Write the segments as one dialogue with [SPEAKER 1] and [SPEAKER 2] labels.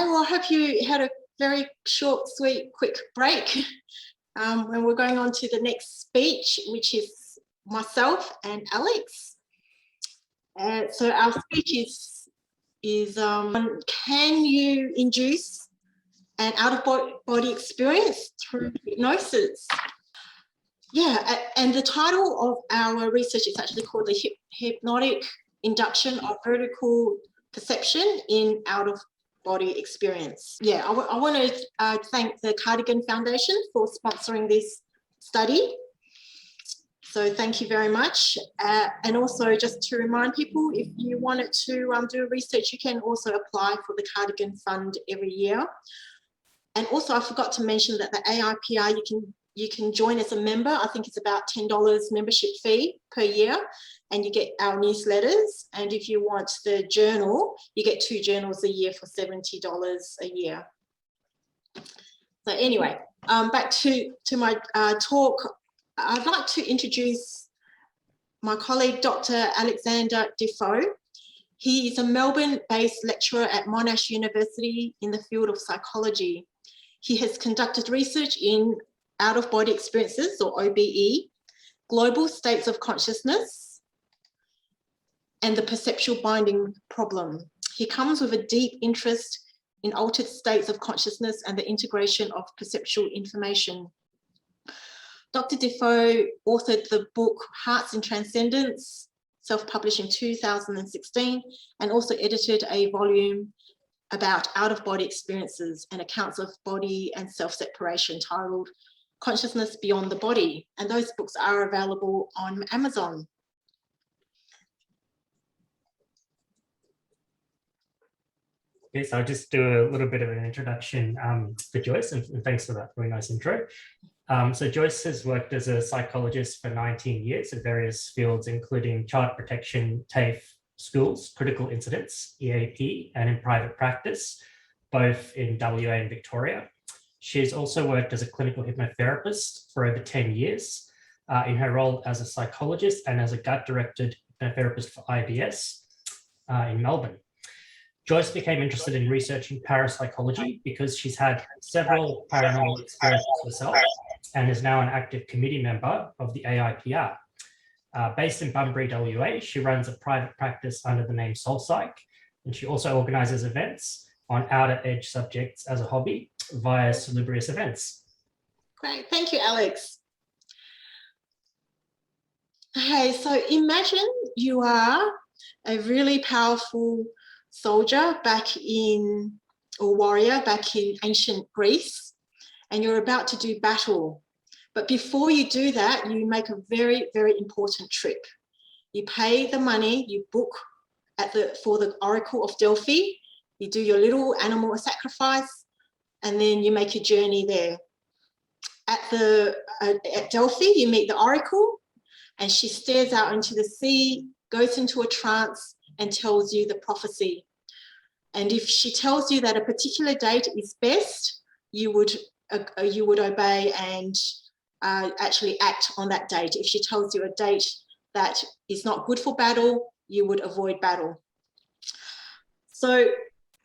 [SPEAKER 1] well, I hope you had a very short, sweet, quick break. And we're going on to the next speech, which is myself and Alex. So our speech is can you induce an out-of-body experience through hypnosis? Yeah, and the title of our research is actually called the Hypnotic Induction of Vertical Perception in Out-of-Body Experience. Yeah, I want to thank the Cardigan Foundation for sponsoring this study. So thank you very much. And also just to remind people, if you wanted to do research, you can also apply for the Cardigan Fund every year. And also I forgot to mention that the AIPR, you can join as a member. I think it's about $10 membership fee per year, and you get our newsletters. And if you want the journal, you get 2 journals a year for $70 a year. So anyway, back to my talk. I'd like to introduce my colleague, Dr. Alexander Defoe. He is a Melbourne-based lecturer at Monash University in the field of psychology. He has conducted research in out-of-body experiences, or OBE, global states of consciousness, and the perceptual binding problem. He comes with a deep interest in altered states of consciousness and the integration of perceptual information. Dr. Defoe authored the book Hearts in Transcendence, self-published in 2016, and also edited a volume about out-of-body experiences and accounts of body and self-separation titled Consciousness Beyond the Body. And those books are available on Amazon.
[SPEAKER 2] Okay, so I'll just do a little bit of an introduction for Joyce, and thanks for that very nice intro. So Joyce has worked as a psychologist for 19 years in various fields, including child protection, TAFE, schools, critical incidents, EAP, and in private practice, both in WA and Victoria. She's also worked as a clinical hypnotherapist for over 10 years in her role as a psychologist and as a gut-directed hypnotherapist for IBS in Melbourne. Joyce became interested in researching parapsychology because she's had several paranormal experiences herself and is now an active committee member of the AIPR. Based in Bunbury, WA, she runs a private practice under the name Soul Psych, and she also organises events on outer edge subjects as a hobby via salubrious events.
[SPEAKER 1] Great, thank you, Alex. Okay, so imagine you are a really powerful soldier or warrior back in ancient Greece, and you're about to do battle. But before you do that, you make a very, very important trip. You pay the money, you book for the Oracle of Delphi, you do your little animal sacrifice, and then you make a journey there. At Delphi, you meet the Oracle, and she stares out into the sea, goes into a trance, and tells you the prophecy. And if she tells you that a particular date is best, you would obey and actually act on that date. If she tells you a date that is not good for battle, you would avoid battle. So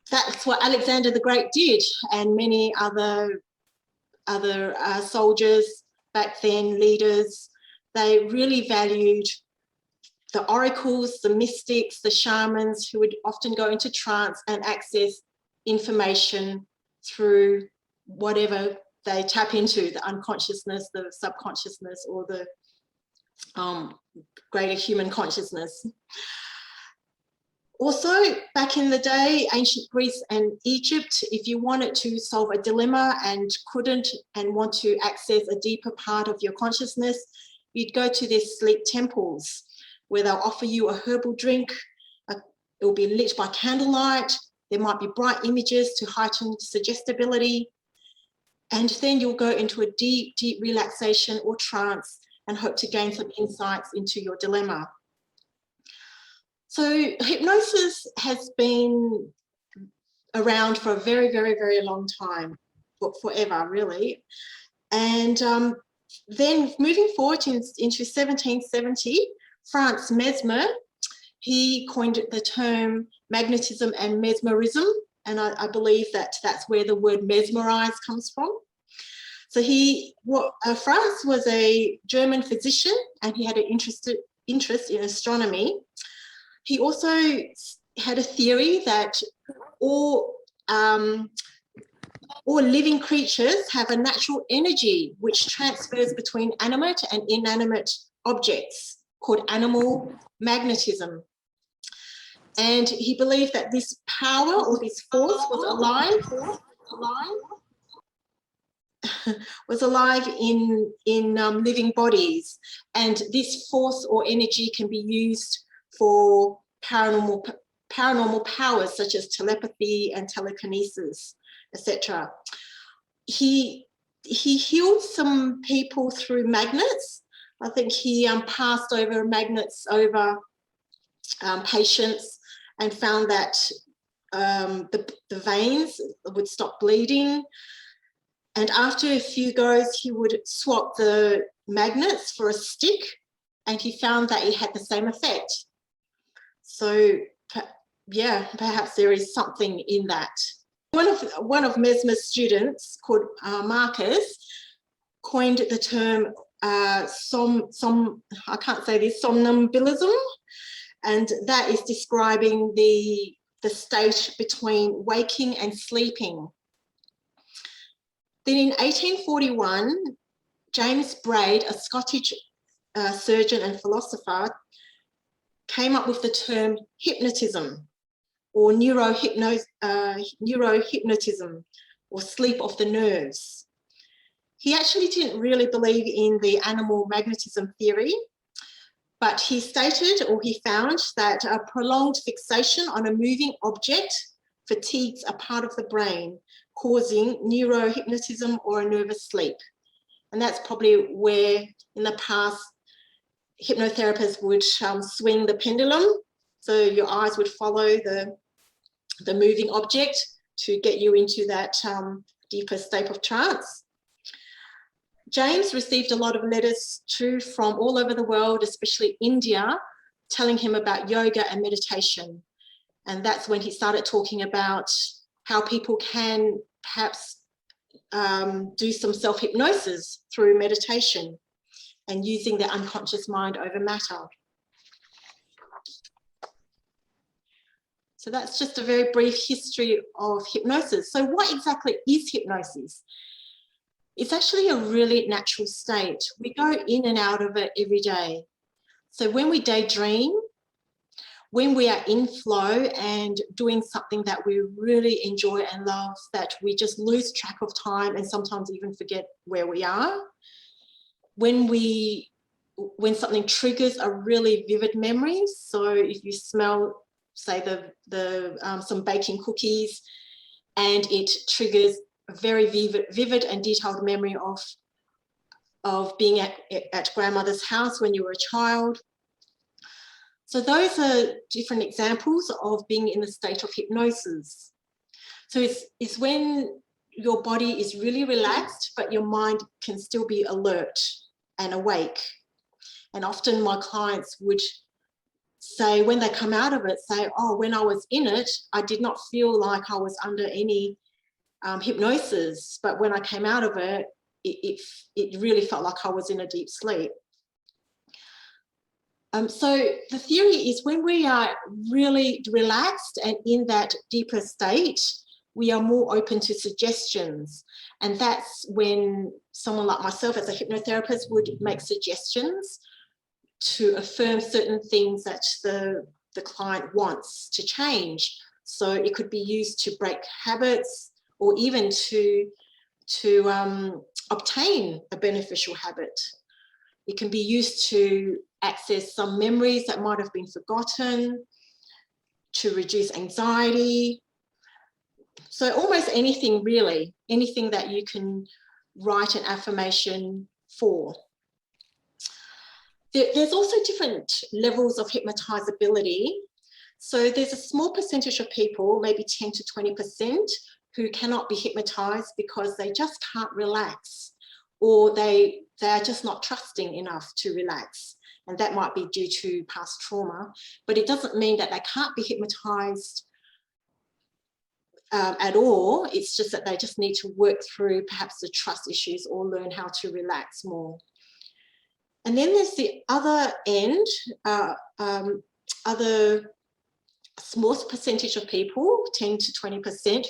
[SPEAKER 1] that's what Alexander the Great did, and many other soldiers back then, leaders. They really valued the oracles, the mystics, the shamans, who would often go into trance and access information through whatever they tap into, the unconsciousness, the subconsciousness, or the greater human consciousness. Also, back in the day, ancient Greece and Egypt, if you wanted to solve a dilemma and couldn't and want to access a deeper part of your consciousness, you'd go to these sleep temples, where they'll offer you a herbal drink. It will be lit by candlelight. There might be bright images to heighten suggestibility. And then you'll go into a deep, deep relaxation or trance and hope to gain some insights into your dilemma. So hypnosis has been around for a very, very, very long time, forever, really. And then moving forward into 1770, Franz Mesmer, he coined the term magnetism and mesmerism, and I believe that that's where the word mesmerize comes from. So Franz was a German physician, and he had an interest in astronomy. He also had a theory that all living creatures have a natural energy which transfers between animate and inanimate objects, called animal magnetism. And he believed that this power or this force was alive in living bodies, and this force or energy can be used for paranormal powers such as telepathy and telekinesis, etc. He healed some people through magnets. I think he passed over magnets over patients and found that the veins would stop bleeding. And after a few goes, he would swap the magnets for a stick, and he found that it had the same effect. So yeah, perhaps there is something in that. One of Mesmer's students, called Marcus, coined the term I can't say this, somnambulism, and that is describing the state between waking and sleeping. Then in 1841, James Braid, a Scottish surgeon and philosopher, came up with the term hypnotism, or neurohypnotism, or sleep of the nerves. He actually didn't really believe in the animal magnetism theory, but he stated, or he found, that a prolonged fixation on a moving object fatigues a part of the brain, causing neurohypnotism or a nervous sleep. And that's probably where in the past hypnotherapists would swing the pendulum, so your eyes would follow the moving object to get you into that deeper state of trance. James received a lot of letters too from all over the world, especially India, telling him about yoga and meditation. And that's when he started talking about how people can perhaps do some self-hypnosis through meditation and using their unconscious mind over matter. So that's just a very brief history of hypnosis. So what exactly is hypnosis? It's actually a really natural state. We go in and out of it every day. So when we daydream, when we are in flow and doing something that we really enjoy and love, that we just lose track of time and sometimes even forget where we are. When something triggers a really vivid memory, so if you smell, say, some baking cookies, and it triggers a very vivid and detailed memory of being at grandmother's house when you were a child. So those are different examples of being in a state of hypnosis. So it's when your body is really relaxed, but your mind can still be alert and awake. And often my clients would say, when they come out of it, say, oh, when I was in it, I did not feel like I was under any hypnosis, but when I came out of it, it really felt like I was in a deep sleep. So the theory is when we are really relaxed and in that deeper state, we are more open to suggestions. And that's when someone like myself as a hypnotherapist would make suggestions to affirm certain things that the client wants to change. So it could be used to break habits, or even to obtain a beneficial habit. It can be used to access some memories that might have been forgotten, to reduce anxiety. So almost anything really, anything that you can write an affirmation for. There's also different levels of hypnotizability. So there's a small percentage of people, maybe 10 to 20%, who cannot be hypnotized because they just can't relax, or they are just not trusting enough to relax. And that might be due to past trauma, but it doesn't mean that they can't be hypnotized at all. It's just that they just need to work through perhaps the trust issues or learn how to relax more. And then there's the other end, other small percentage of people, 10 to 20%,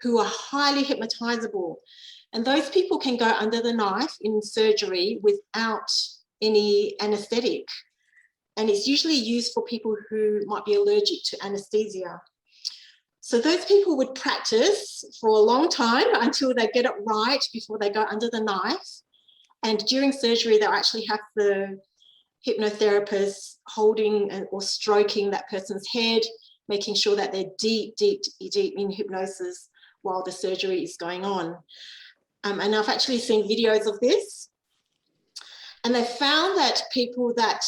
[SPEAKER 1] who are highly hypnotizable. And those people can go under the knife in surgery without any anesthetic. And it's usually used for people who might be allergic to anesthesia. So those people would practice for a long time until they get it right before they go under the knife. And during surgery, they'll actually have the hypnotherapist holding or stroking that person's head, making sure that they're deep, deep, deep in hypnosis while the surgery is going on. And I've actually seen videos of this. And they found that people that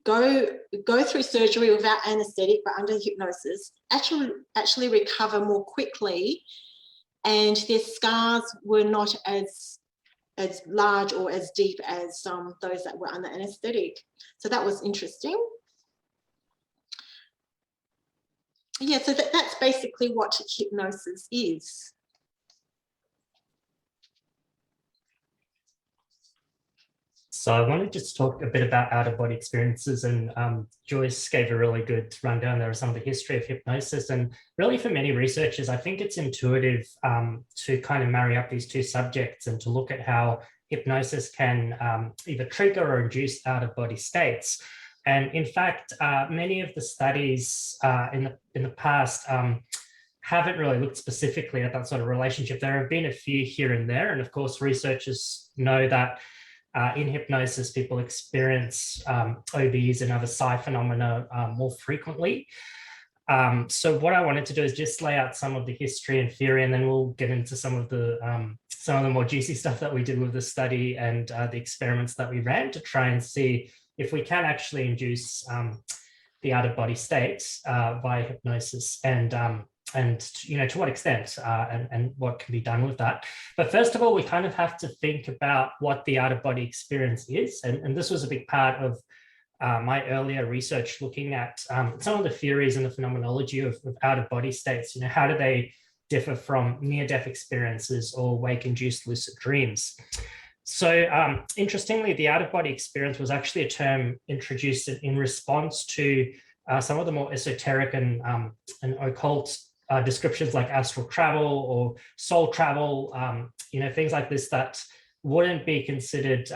[SPEAKER 1] go through surgery without anesthetic but under hypnosis actually recover more quickly, and their scars were not as large or as deep as those that were under anesthetic. So that was interesting. Yeah, so that's basically what hypnosis is.
[SPEAKER 2] So I wanted to just talk a bit about out-of-body experiences, and Joyce gave a really good rundown there of some of the history of hypnosis. And really for many researchers, I think it's intuitive to kind of marry up these two subjects and to look at how hypnosis can either trigger or induce out-of-body states. And in fact, many of the studies in the past haven't really looked specifically at that sort of relationship. There have been a few here and there. And of course, researchers know that in hypnosis, people experience OBs and other psi phenomena more frequently. So what I wanted to do is just lay out some of the history and theory, and then we'll get into some of the more juicy stuff that we did with the study and the experiments that we ran to try and see if we can actually induce the out-of-body states via hypnosis, and to what extent and what can be done with that. But first of all, we kind of have to think about what the out-of-body experience is, and this was a big part of my earlier research, looking at some of the theories and the phenomenology of out-of-body states. How do they differ from near-death experiences or wake-induced lucid dreams? So interestingly, the out-of-body experience was actually a term introduced in response to some of the more esoteric and occult descriptions like astral travel or soul travel, things like this that wouldn't be considered,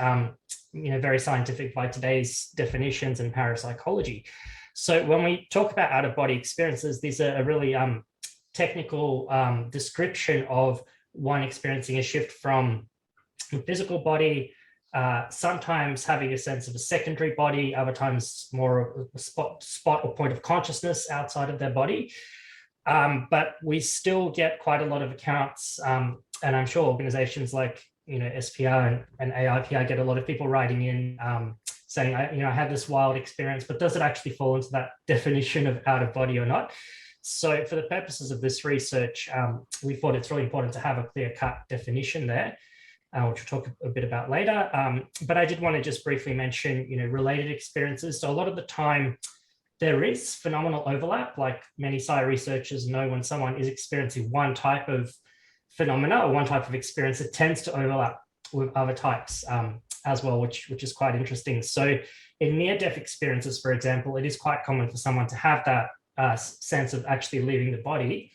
[SPEAKER 2] very scientific by today's definitions in parapsychology. So when we talk about out-of-body experiences, these are a really technical description of one experiencing a shift from the physical body, sometimes having a sense of a secondary body, other times more a spot or point of consciousness outside of their body. But we still get quite a lot of accounts, and I'm sure organizations like SPR and AIPR get a lot of people writing in saying, I had this wild experience, but does it actually fall into that definition of out of body or not? So for the purposes of this research, we thought it's really important to have a clear-cut definition there, which we'll talk a bit about later. But I did want to just briefly mention, related experiences. So a lot of the time, there is phenomenal overlap. Like many psi researchers know, when someone is experiencing one type of phenomena or one type of experience, it tends to overlap with other types as well, which is quite interesting. So in near-death experiences, for example, it is quite common for someone to have that sense of actually leaving the body.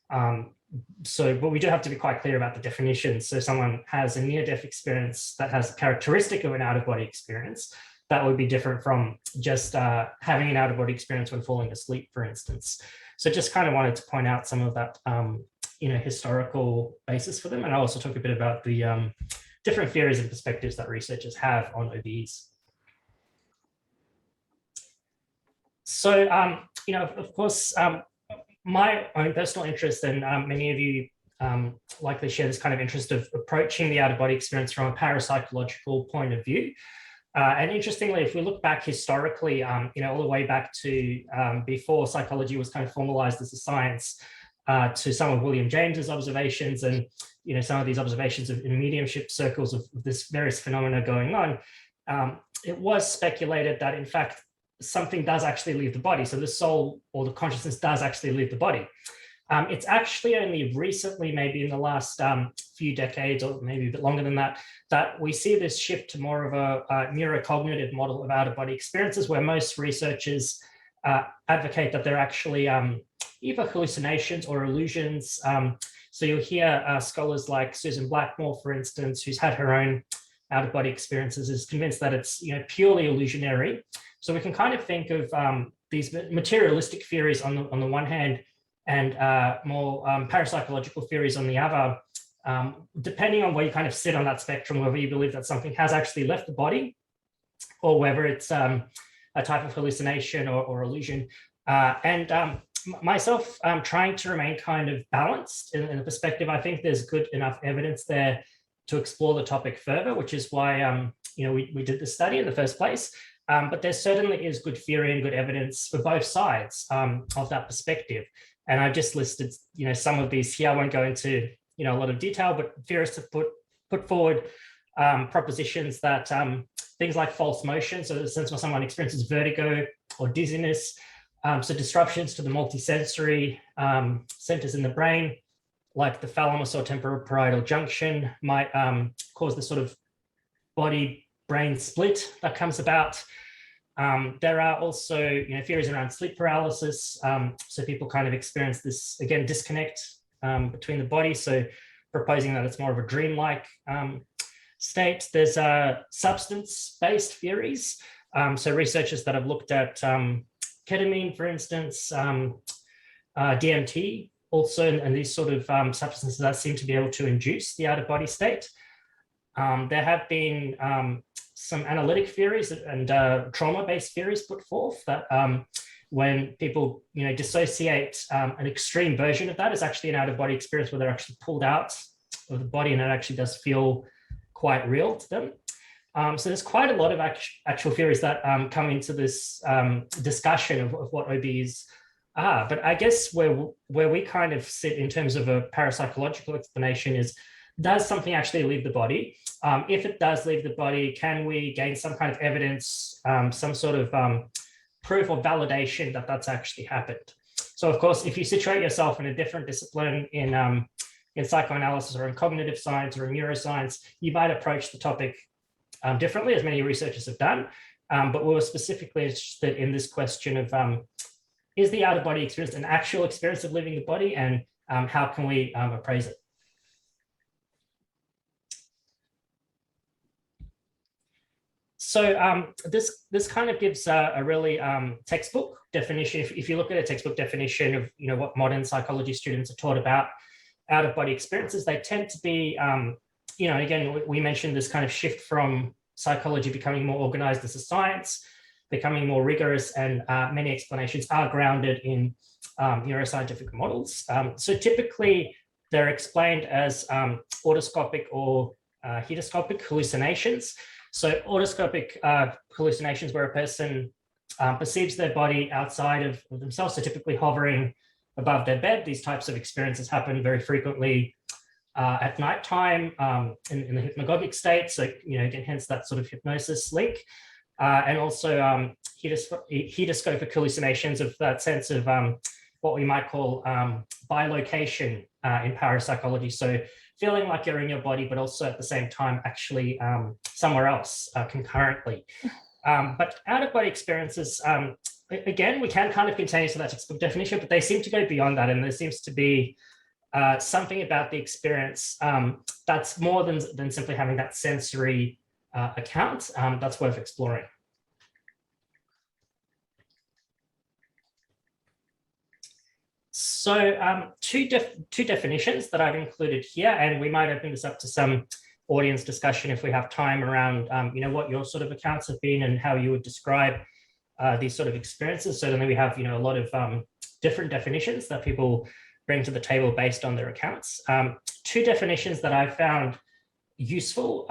[SPEAKER 2] But we do have to be quite clear about the definition. So someone has a near-death experience that has a characteristic of an out-of-body experience. That would be different from just having an out-of-body experience when falling asleep, for instance. So just kind of wanted to point out some of that, historical basis for them. And I'll also talk a bit about the different theories and perspectives that researchers have on OBEs. So, of course, my own personal interest, and many of you likely share this kind of interest of approaching the out-of-body experience from a parapsychological point of view. And interestingly, if we look back historically, all the way back to before psychology was kind of formalized as a science, to some of William James's observations and, some of these observations in mediumship circles of this various phenomena going on, it was speculated that, in fact, something does actually leave the body. So the soul or the consciousness does actually leave the body. It's actually only recently, maybe in the last few decades, or maybe a bit longer than that, that we see this shift to more of a neurocognitive model of out-of-body experiences, where most researchers advocate that they're actually either hallucinations or illusions. So you'll hear scholars like Susan Blackmore, for instance, who's had her own out-of-body experiences, is convinced that it's purely illusionary. So we can kind of think of these materialistic theories on the one hand, and more parapsychological theories on the other, depending on where you kind of sit on that spectrum, whether you believe that something has actually left the body, or whether it's a type of hallucination or illusion. Myself, trying to remain kind of balanced in the perspective, I think there's good enough evidence there to explore the topic further, which is why we did the study in the first place. But there certainly is good theory and good evidence for both sides of that perspective. And I've just listed, some of these here. I won't go into, a lot of detail, but theorists have put forward propositions that things like false motion, so the sense where someone experiences vertigo or dizziness, so disruptions to the multisensory centers in the brain, like the thalamus or temporoparietal junction, might cause the sort of body-brain split that comes about. There are also theories around sleep paralysis. So people kind of experience this, again, disconnect between the body. So proposing that it's more of a dreamlike state. There's substance-based theories. So researchers that have looked at ketamine, for instance, DMT also, and these sort of substances that seem to be able to induce the out-of-body state. There have been some analytic theories and trauma-based theories put forth that when people dissociate, an extreme version of that is actually an out-of-body experience where they're actually pulled out of the body, and it actually does feel quite real to them. So there's quite a lot of actual theories that come into this discussion of what OBs are. But I guess where we kind of sit in terms of a parapsychological explanation is, does something actually leave the body? If it does leave the body, can we gain some kind of evidence, some sort of proof or validation that that's actually happened? So of course, if you situate yourself in a different discipline in psychoanalysis or in cognitive science or in neuroscience, you might approach the topic differently, as many researchers have done. But we were specifically interested in this question of, is the out-of-body experience an actual experience of leaving the body, and how can we appraise it? So this kind of gives a really textbook definition. If you look at a textbook definition of what modern psychology students are taught about out-of-body experiences, they tend to be, again, we mentioned this kind of shift from psychology becoming more organized as a science, becoming more rigorous, and many explanations are grounded in neuroscientific models. So typically they're explained as autoscopic or hedoscopic hallucinations. So autoscopic hallucinations, where a person perceives their body outside of themselves, so typically hovering above their bed. These types of experiences happen very frequently at nighttime in the hypnagogic state. So, again, hence that sort of hypnosis link. And also hedoscopic hallucinations of that sense of what we might call bilocation in parapsychology. So feeling like you're in your body, but also at the same time actually somewhere else concurrently. But out-of-body experiences, again, we can kind of continue to that textbook definition, but they seem to go beyond that. And there seems to be something about the experience that's more than simply having that sensory account. That's worth exploring. So two definitions that I've included here, and we might open this up to some audience discussion if we have time around, what your sort of accounts have been and how you would describe these sort of experiences. Certainly we have, a lot of different definitions that people bring to the table based on their accounts. Two definitions that I've found useful,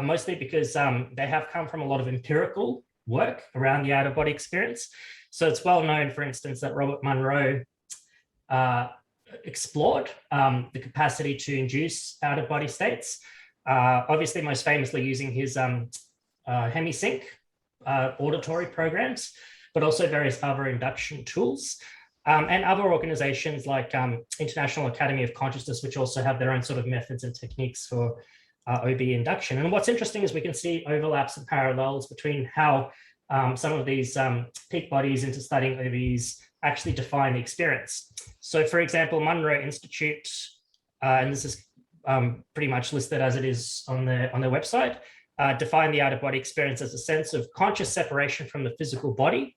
[SPEAKER 2] mostly because they have come from a lot of empirical work around the out-of-body experience. So it's well known, for instance, that Robert Monroe explored the capacity to induce out-of-body states, obviously most famously using his hemisync auditory programs, but also various other induction tools. and other organizations like International Academy of Consciousness, which also have their own sort of methods and techniques for Obe induction. And what's interesting is we can see overlaps and parallels between how some of these peak bodies into studying OBEs actually define the experience. So for example, Monroe Institute, and this is pretty much listed as it is on their website, define the out-of-body experience as a sense of conscious separation from the physical body,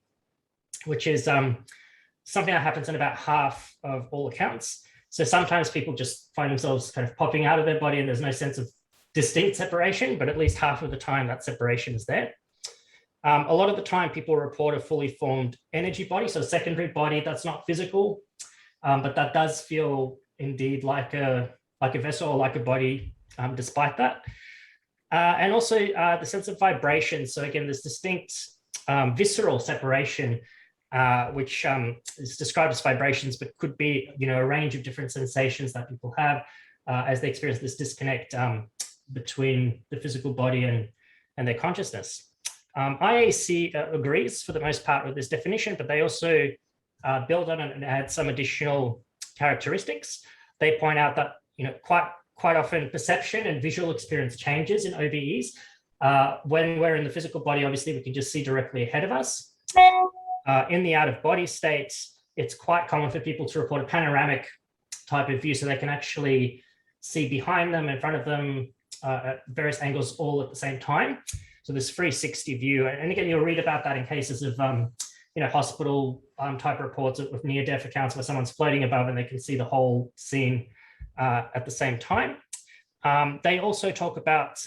[SPEAKER 2] which is something that happens in about half of all accounts. So sometimes people just find themselves kind of popping out of their body and there's no sense of distinct separation, but at least half of the time that separation is there. A lot of the time people report a fully formed energy body, so a secondary body that's not physical, but that does feel indeed like a vessel or like a body despite that. And also the sense of vibration. So again, this distinct visceral separation, which is described as vibrations, but could be, a range of different sensations that people have as they experience this disconnect between the physical body and their consciousness. IAC agrees for the most part with this definition, but they also build on it and add some additional characteristics. They point out that, quite often perception and visual experience changes in OBEs. When we're in the physical body, obviously we can just see directly ahead of us. In the out-of-body state, it's quite common for people to report a panoramic type of view, so they can actually see behind them, in front of them, at various angles all at the same time. So this 360 view, and again, you'll read about that in cases of hospital type reports with near-death accounts where someone's floating above and they can see the whole scene at the same time. They also talk about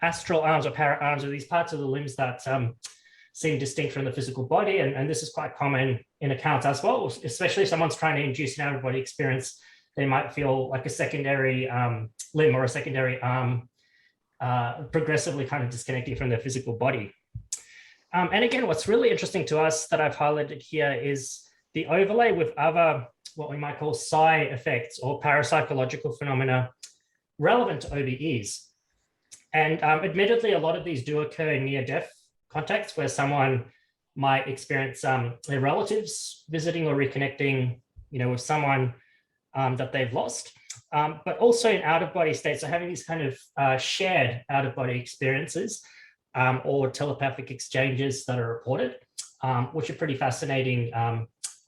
[SPEAKER 2] astral arms or para arms, or these parts of the limbs that seem distinct from the physical body, and this is quite common in accounts as well, especially if someone's trying to induce an out-of-body experience. They might feel like a secondary limb or a secondary arm progressively kind of disconnecting from their physical body. And again, what's really interesting to us that I've highlighted here is the overlay with other, what we might call psi effects or parapsychological phenomena relevant to OBEs. And admittedly, a lot of these do occur in near-death contexts where someone might experience their relatives visiting or reconnecting, with someone that they've lost. But also in out-of-body states, so having these kind of shared out-of-body experiences or telepathic exchanges that are reported, which are pretty fascinating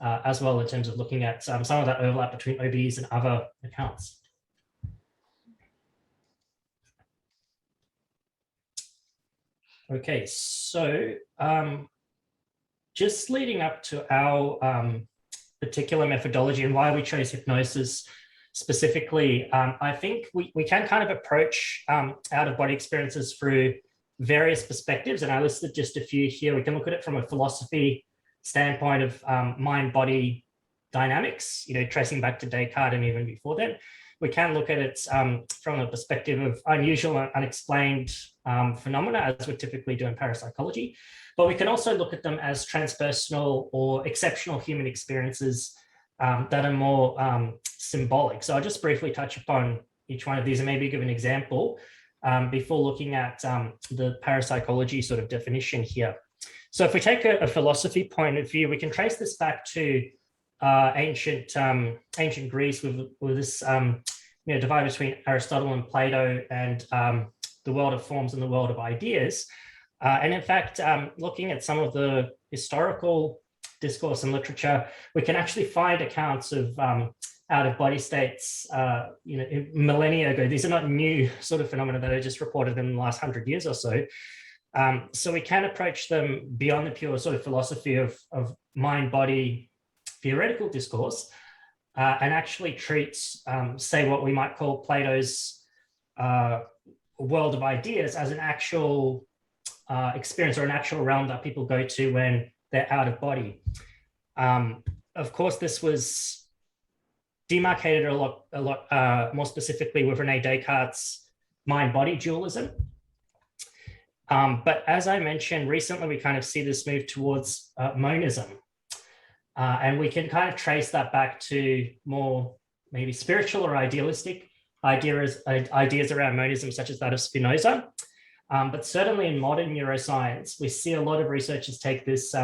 [SPEAKER 2] as well in terms of looking at some of that overlap between OBEs and other accounts. Okay, so just leading up to our particular methodology and why we chose hypnosis specifically, I think we can kind of approach out-of-body experiences through various perspectives, and I listed just a few here. We can look at it from a philosophy standpoint of mind-body dynamics, tracing back to Descartes and even before then. We can look at it from a perspective of unusual and unexplained phenomena, as we typically do in parapsychology. But we can also look at them as transpersonal or exceptional human experiences that are more symbolic. So I'll just briefly touch upon each one of these and maybe give an example before looking at the parapsychology sort of definition here. So if we take a philosophy point of view, we can trace this back to ancient Greece with this divide between Aristotle and Plato and the world of forms and the world of ideas. And in fact, looking at some of the historical discourse and literature, we can actually find accounts of out-of-body states, millennia ago. These are not new sort of phenomena that are just reported in the last 100 years or so. So we can approach them beyond the pure sort of philosophy of mind-body theoretical discourse and actually treats, say, what we might call Plato's world of ideas as an actual experience or an actual realm that people go to when they're out of body. Of course, this was demarcated a lot more specifically with René Descartes' mind-body dualism. But as I mentioned, recently we kind of see this move towards monism. And we can kind of trace that back to more maybe spiritual or idealistic ideas around monism, such as that of Spinoza. But certainly in modern neuroscience, we see a lot of researchers take this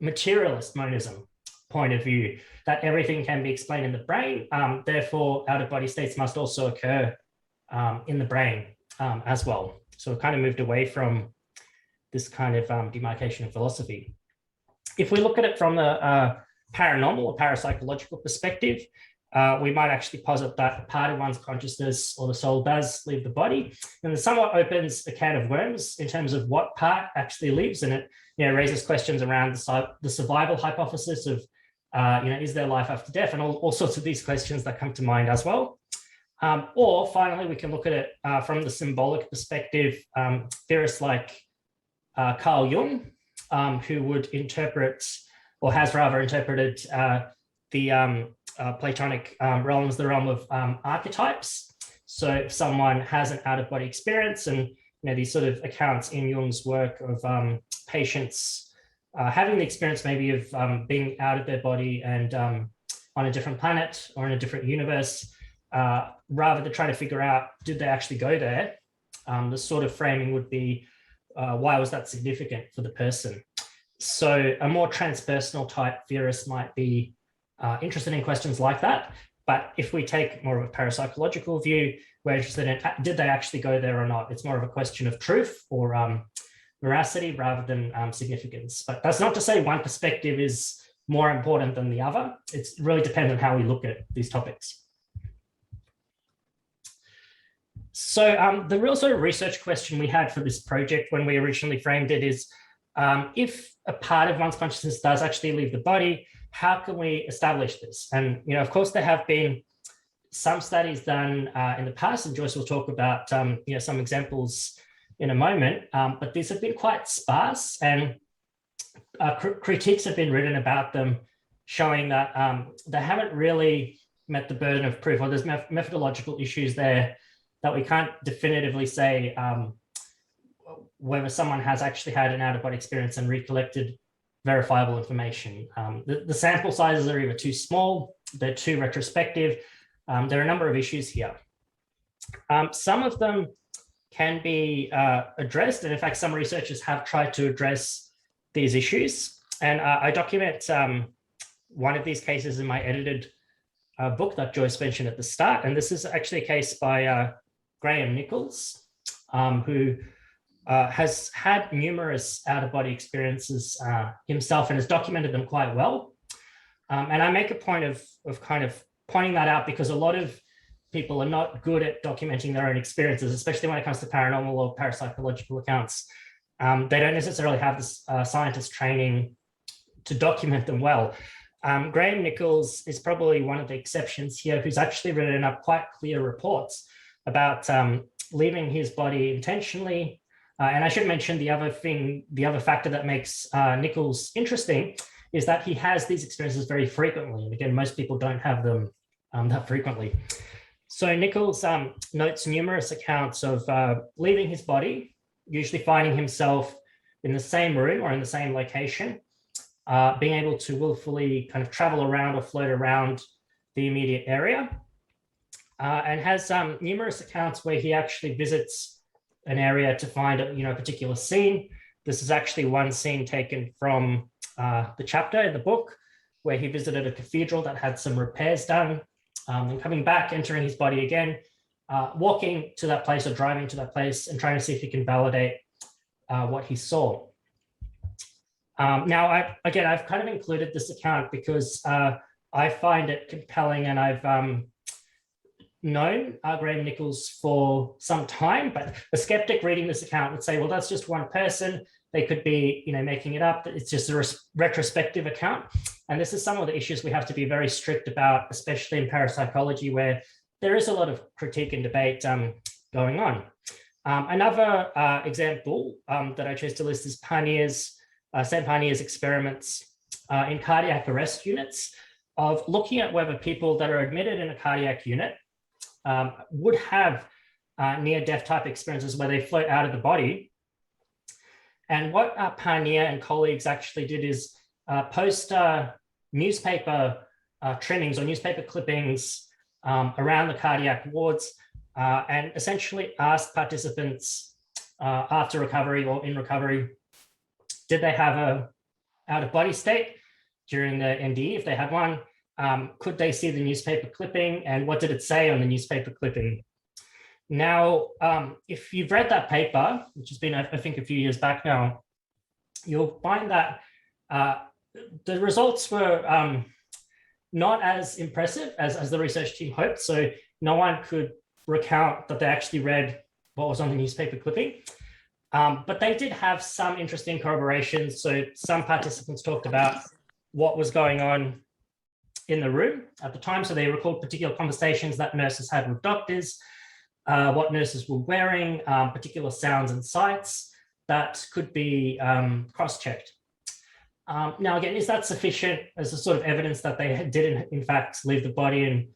[SPEAKER 2] materialist monism point of view, that everything can be explained in the brain. Therefore, out-of-body states must also occur in the brain as well. So we've kind of moved away from this kind of demarcation of philosophy. If we look at it from the paranormal or parapsychological perspective, we might actually posit that a part of one's consciousness or the soul does leave the body, and it somewhat opens a can of worms in terms of what part actually leaves, and it raises questions around the survival hypothesis of is there life after death, and all sorts of these questions that come to mind as well. Or finally, we can look at it from the symbolic perspective. Theorists like Carl Jung, who would interpret, or has rather interpreted, the Platonic realm as the realm of archetypes. So if someone has an out-of-body experience, and these sort of accounts in Jung's work of patients having the experience maybe of being out of their body and on a different planet or in a different universe, rather than try to figure out, did they actually go there? The sort of framing would be, why was that significant for the person? So a more transpersonal type theorist might be interested in questions like that. But if we take more of a parapsychological view, we're interested in, did they actually go there or not? It's more of a question of truth or veracity rather than significance. But that's not to say one perspective is more important than the other. It's really dependent on how we look at these topics. So the real sort of research question we had for this project when we originally framed it is, if a part of one's consciousness does actually leave the body, how can we establish this? And, of course, there have been some studies done in the past, and Joyce will talk about, some examples in a moment, but these have been quite sparse, and critiques have been written about them, showing that they haven't really met the burden of proof, or there's methodological issues there that we can't definitively say whether someone has actually had an out-of-body experience and recollected verifiable information. The sample sizes are either too small, they're too retrospective. There are a number of issues here. Some of them can be addressed, and in fact, some researchers have tried to address these issues. And I document one of these cases in my edited book that Joyce mentioned at the start. And this is actually a case by Graham Nichols, who has had numerous out-of-body experiences himself and has documented them quite well. And I make a point of kind of pointing that out because a lot of people are not good at documenting their own experiences, especially when it comes to paranormal or parapsychological accounts. They don't necessarily have this scientist training to document them well. Graham Nichols is probably one of the exceptions here, who's actually written up quite clear reports about leaving his body intentionally. And I should mention the other factor that makes Nichols interesting is that he has these experiences very frequently. And again, most people don't have them that frequently. So Nichols notes numerous accounts of leaving his body, usually finding himself in the same room or in the same location, being able to willfully kind of travel around or float around the immediate area, and has numerous accounts where he actually visits an area to find a particular scene. This is actually one scene taken from the chapter in the book where he visited a cathedral that had some repairs done, and coming back, entering his body again, walking to that place or driving to that place and trying to see if he can validate what he saw. Now, I've kind of included this account because I find it compelling, and I've known Graham Nichols for some time, but a skeptic reading this account would say, well, that's just one person. They could be, making it up. It's just a retrospective account. And this is some of the issues we have to be very strict about, especially in parapsychology, where there is a lot of critique and debate going on. Another example that I chose to list is Sam Panier's experiments in cardiac arrest units of looking at whether people that are admitted in a cardiac unit would have near-death type experiences where they float out of the body. And what Panier and colleagues actually did is post newspaper trimmings or newspaper clippings around the cardiac wards, and essentially asked participants after recovery or in recovery, did they have out-of-body state during the NDE, if they had one? Could they see the newspaper clipping, and what did it say on the newspaper clipping? Now, if you've read that paper, which has been, I think, a few years back now, you'll find that the results were not as impressive as the research team hoped. So no one could recount that they actually read what was on the newspaper clipping. But they did have some interesting corroborations. So some participants talked about what was going on in the room at the time. So they recalled particular conversations that nurses had with doctors, what nurses were wearing, particular sounds and sights that could be cross-checked. Now, again, is that sufficient as a sort of evidence that they did in fact leave the body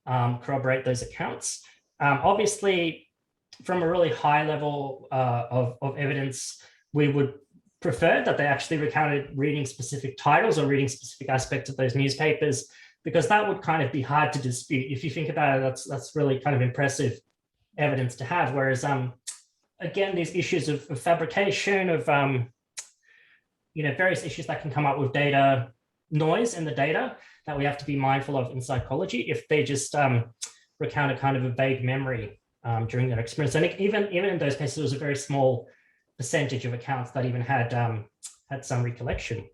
[SPEAKER 2] and corroborate those accounts? Obviously, from a really high level of evidence, we would prefer that they actually recounted reading specific titles or reading specific aspects of those newspapers, because that would kind of be hard to dispute. If you think about it, that's really kind of impressive evidence to have. Whereas, again, these issues of fabrication, of various issues that can come up with data noise in the data that we have to be mindful of in psychology if they just recount a kind of a vague memory during their experience. And even in those cases, it was a very small percentage of accounts that even had some recollection.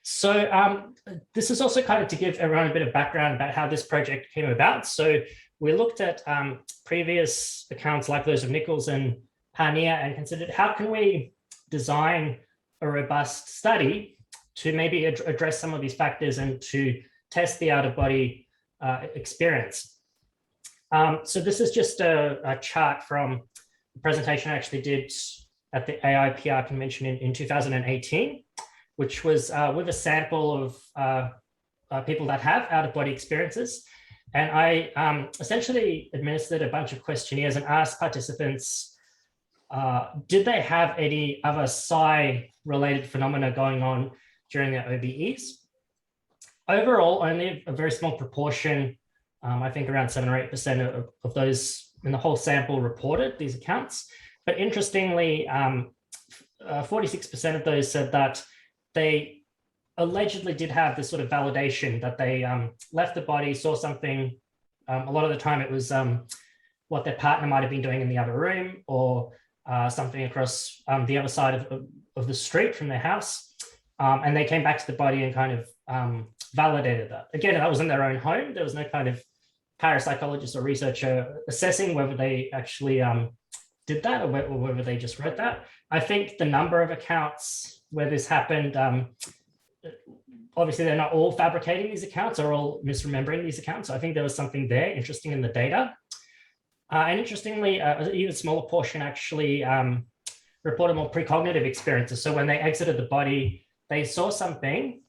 [SPEAKER 2] So this is also kind of to give everyone a bit of background about how this project came about. So we looked at previous accounts like those of Nichols and Pania and considered how can we design a robust study to maybe address some of these factors and to test the out-of-body experience. So this is just a chart from the presentation I actually did at the AIPR convention in 2018, which was with a sample of people that have out-of-body experiences. And I essentially administered a bunch of questionnaires and asked participants, did they have any other psi-related phenomena going on during their OBEs? Overall, only a very small proportion, I think around 7 or 8% of those in the whole sample reported these accounts. But interestingly, 46% of those said that they allegedly did have this sort of validation that they left the body, saw something. A lot of the time it was what their partner might have been doing in the other room, or something across the other side of the street from their house. And they came back to the body and kind of validated that. Again, that was in their own home. There was no kind of parapsychologist or researcher assessing whether they actually did that or whether they just read that. I think the number of accounts where this happened, obviously they're not all fabricating these accounts or all misremembering these accounts. So I think there was something there interesting in the data. And interestingly, an even smaller portion actually reported more precognitive experiences. So when they exited the body, they saw something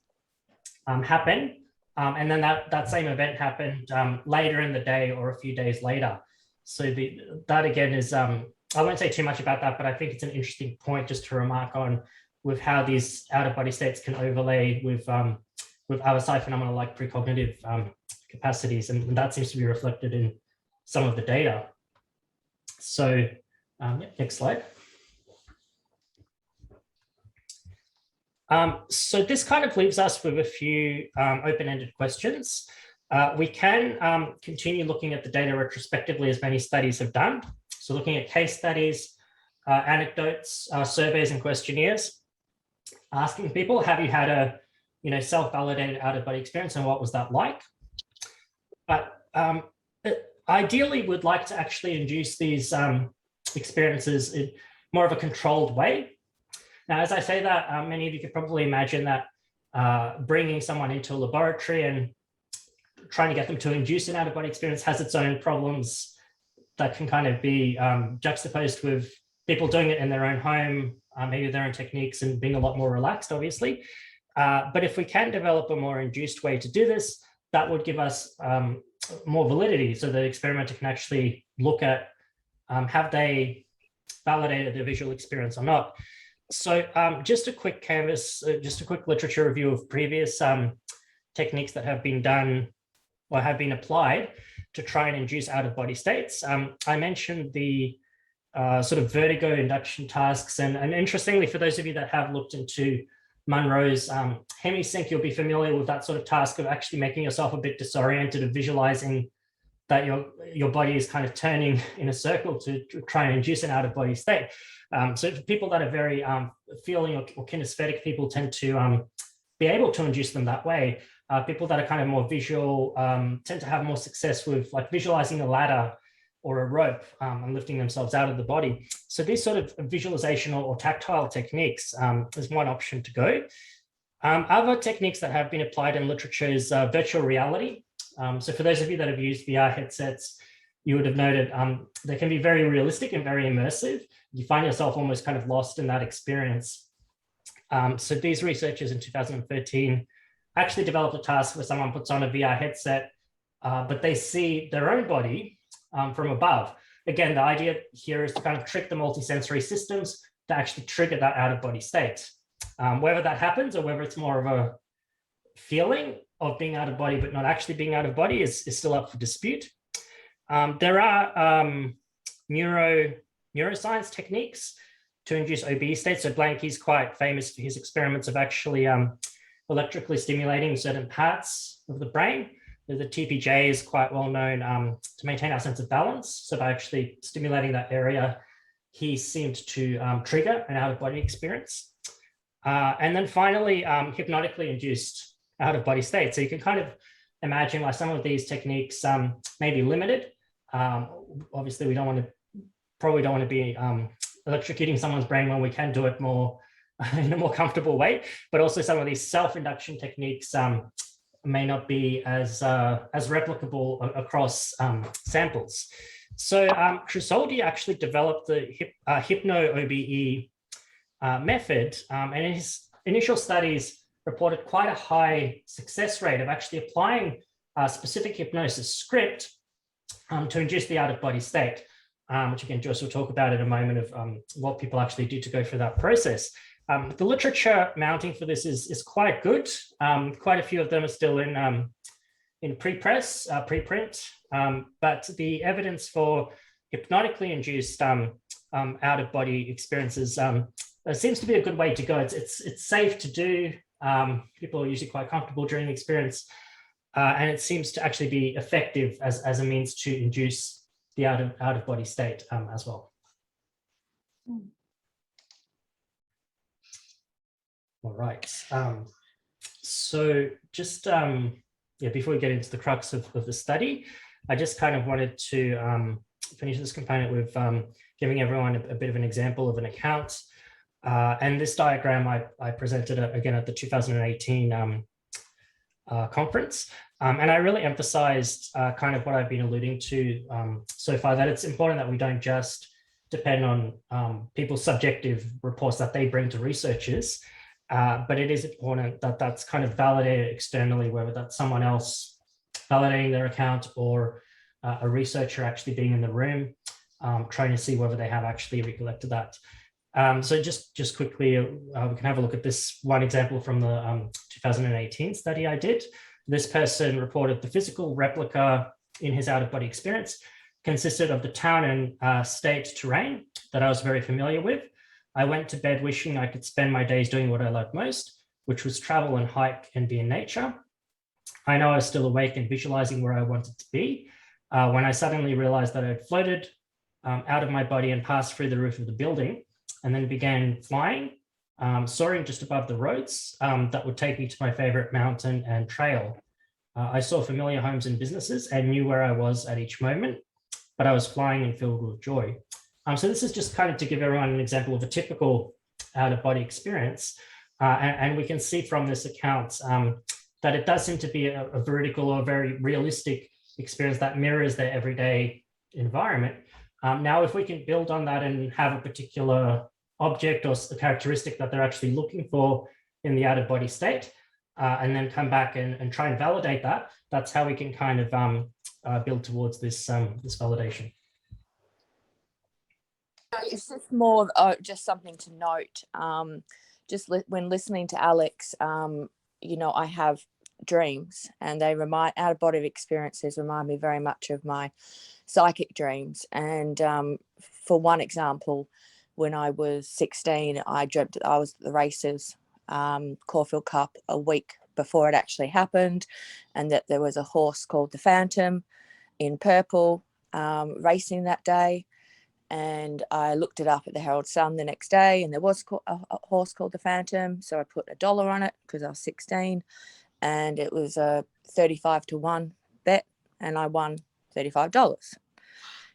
[SPEAKER 2] happen, and then that same event happened later in the day or a few days later. So that again is, I won't say too much about that, but I think it's an interesting point just to remark on with how these out-of-body states can overlay with other psi phenomena like precognitive capacities, and that seems to be reflected in some of the data. So next slide. So this kind of leaves us with a few open-ended questions. We can continue looking at the data retrospectively, as many studies have done. So looking at case studies, anecdotes, surveys and questionnaires, asking people, have you had a self-validated out-of-body experience and what was that like? But ideally, we'd like to actually induce these experiences in more of a controlled way. Now, as I say that, many of you could probably imagine that bringing someone into a laboratory and trying to get them to induce an out-of-body experience has its own problems that can kind of be juxtaposed with people doing it in their own home, maybe their own techniques, and being a lot more relaxed, obviously. But if we can develop a more induced way to do this, that would give us more validity, so the experimenter can actually look at have they validated their visual experience or not. So just a quick canvas, just a quick literature review of previous techniques that have been done or have been applied to try and induce out-of-body states. I mentioned the sort of vertigo induction tasks, and interestingly, for those of you that have looked into Monroe's hemisync, you'll be familiar with that sort of task of actually making yourself a bit disoriented, of visualizing that your body is kind of turning in a circle to try and induce an out-of-body state. So for people that are very feeling or kinesthetic, people tend to be able to induce them that way. People that are kind of more visual tend to have more success with like visualizing a ladder or a rope and lifting themselves out of the body. So these sort of visualization or tactile techniques is one option to go. Other techniques that have been applied in literature is virtual reality. So for those of you that have used VR headsets, you would have noted they can be very realistic and very immersive. You find yourself almost kind of lost in that experience. So these researchers in 2013 actually developed a task where someone puts on a VR headset, but they see their own body from above. Again, the idea here is to kind of trick the multisensory systems to actually trigger that out-of-body state. Whether that happens or whether it's more of a feeling of being out of body but not actually being out of body is still up for dispute. There are neuroscience techniques to induce OBE states. So Blanky's quite famous for his experiments of actually electrically stimulating certain parts of the brain. The TPJ is quite well known to maintain our sense of balance. So by actually stimulating that area, he seemed to trigger an out-of-body experience. And then finally, hypnotically induced out-of-body state. So you can kind of imagine why some of these techniques may be limited. Obviously, we probably don't want to be electrocuting someone's brain when we can do it more in a more comfortable way. But also some of these self-induction techniques may not be as replicable across samples. So Trusoldi actually developed the Hypno-OBE method, and in his initial studies reported quite a high success rate of actually applying a specific hypnosis script to induce the out-of-body state, which again, Joyce will talk about in a moment of what people actually do to go through that process. The literature mounting for this is quite good. Quite a few of them are still in preprint, but the evidence for hypnotically induced out-of-body experiences seems to be a good way to go. It's safe to do. People are usually quite comfortable during the experience, and it seems to actually be effective as a means to induce the out-of-body state as well. All right. So just before we get into the crux of the study, I just kind of wanted to finish this component with giving everyone a bit of an example of an account. And this diagram I presented again at the 2018 conference. And I really emphasized kind of what I've been alluding to so far, that it's important that we don't just depend on people's subjective reports that they bring to researchers, but it is important that that's kind of validated externally, whether that's someone else validating their account or a researcher actually being in the room, trying to see whether they have actually recollected that. So just quickly, we can have a look at this one example from the 2018 study I did. This person reported the physical replica in his out-of-body experience consisted of the town and state terrain that I was very familiar with. I went to bed wishing I could spend my days doing what I loved most, which was travel and hike and be in nature. I know I was still awake and visualizing where I wanted to be when I suddenly realized that I had floated out of my body and passed through the roof of the building, and then began flying, soaring just above the roads that would take me to my favorite mountain and trail. I saw familiar homes and businesses and knew where I was at each moment, but I was flying and filled with joy. So this is just kind of to give everyone an example of a typical out-of-body experience. And we can see from this account that it does seem to be a vertical or very realistic experience that mirrors their everyday environment. Now, if we can build on that and have a particular object or a characteristic that they're actually looking for in the out-of-body state, and then come back and try and validate that, that's how we can kind of build towards this, this validation.
[SPEAKER 3] It's just more just something to note. When listening to Alex, you know, I have dreams, and they out-of-body experiences remind me very much of my psychic dreams. And for one example, when I was 16, I dreamt that I was at the races Caulfield Cup a week before it actually happened, and that there was a horse called the Phantom in purple racing that day. And I looked it up at the Herald Sun the next day, and there was a horse called the Phantom. So I put $1 on it because I was 16, and it was a 35-1 bet, and I won $35.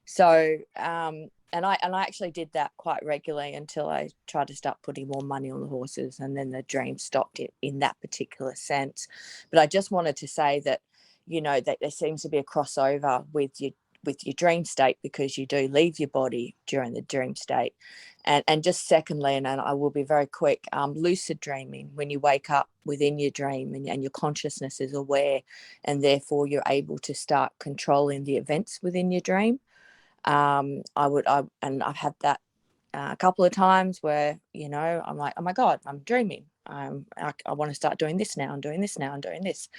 [SPEAKER 3] So, and I actually did that quite regularly until I tried to start putting more money on the horses, and then the dream stopped it in that particular sense. But I just wanted to say that, you know, that there seems to be a crossover with your dream state, because you do leave your body during the dream state. And just secondly, and I will be very quick, lucid dreaming, when you wake up within your dream and your consciousness is aware, and therefore you're able to start controlling the events within your dream. And I've had that a couple of times where, you know, I'm like, oh my God, I'm dreaming. I want to start doing this now. I'm doing this now. I'm doing this.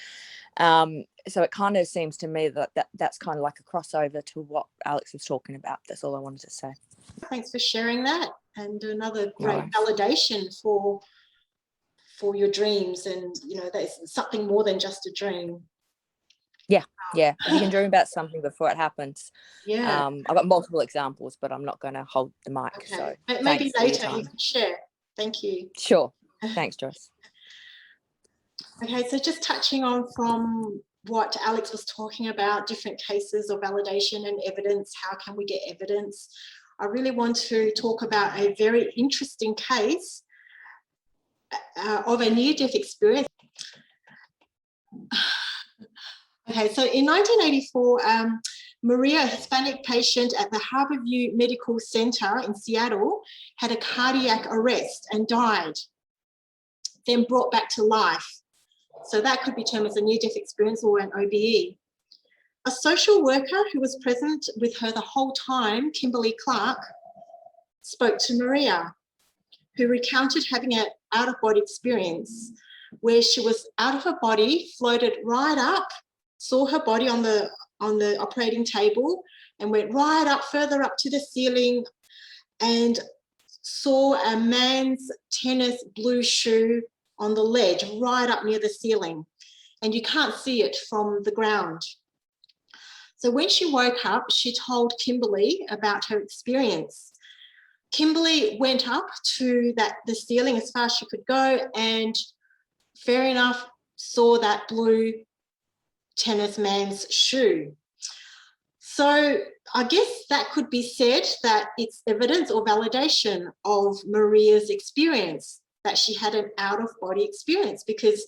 [SPEAKER 3] So it kind of seems to me that's kind of like a crossover to what Alex was talking about. That's all I wanted to say.
[SPEAKER 1] Thanks for sharing that, and another great validation for your dreams, and you know, there's something more than just a dream.
[SPEAKER 3] Yeah, if you can dream about something before it happens.
[SPEAKER 1] Yeah,
[SPEAKER 3] I've got multiple examples, but I'm not going to hold the mic. Okay. So
[SPEAKER 1] but maybe later you can share. Thank you.
[SPEAKER 3] Sure. Thanks, Joyce.
[SPEAKER 1] Okay, so just touching on from what Alex was talking about, different cases of validation and evidence, how can we get evidence? I really want to talk about a very interesting case of a near-death experience. Okay, so in 1984, Maria, a Hispanic patient at the Harborview Medical Center in Seattle, had a cardiac arrest and died, then brought back to life. So that could be termed as a near-death experience or an OBE. A social worker who was present with her the whole time, Kimberly Clark, spoke to Maria, who recounted having an out-of-body experience where she was out of her body, floated right up, saw her body on the operating table, and went right up, further up to the ceiling, and saw a man's tennis blue shoe on the ledge right up near the ceiling, and you can't see it from the ground. So when she woke up, she told Kimberly about her experience. Kimberly went up to the ceiling as far as she could go, and fair enough, saw that blue tennis man's shoe. So I guess that could be said that it's evidence or validation of Maria's experience, that she had an out-of-body experience, because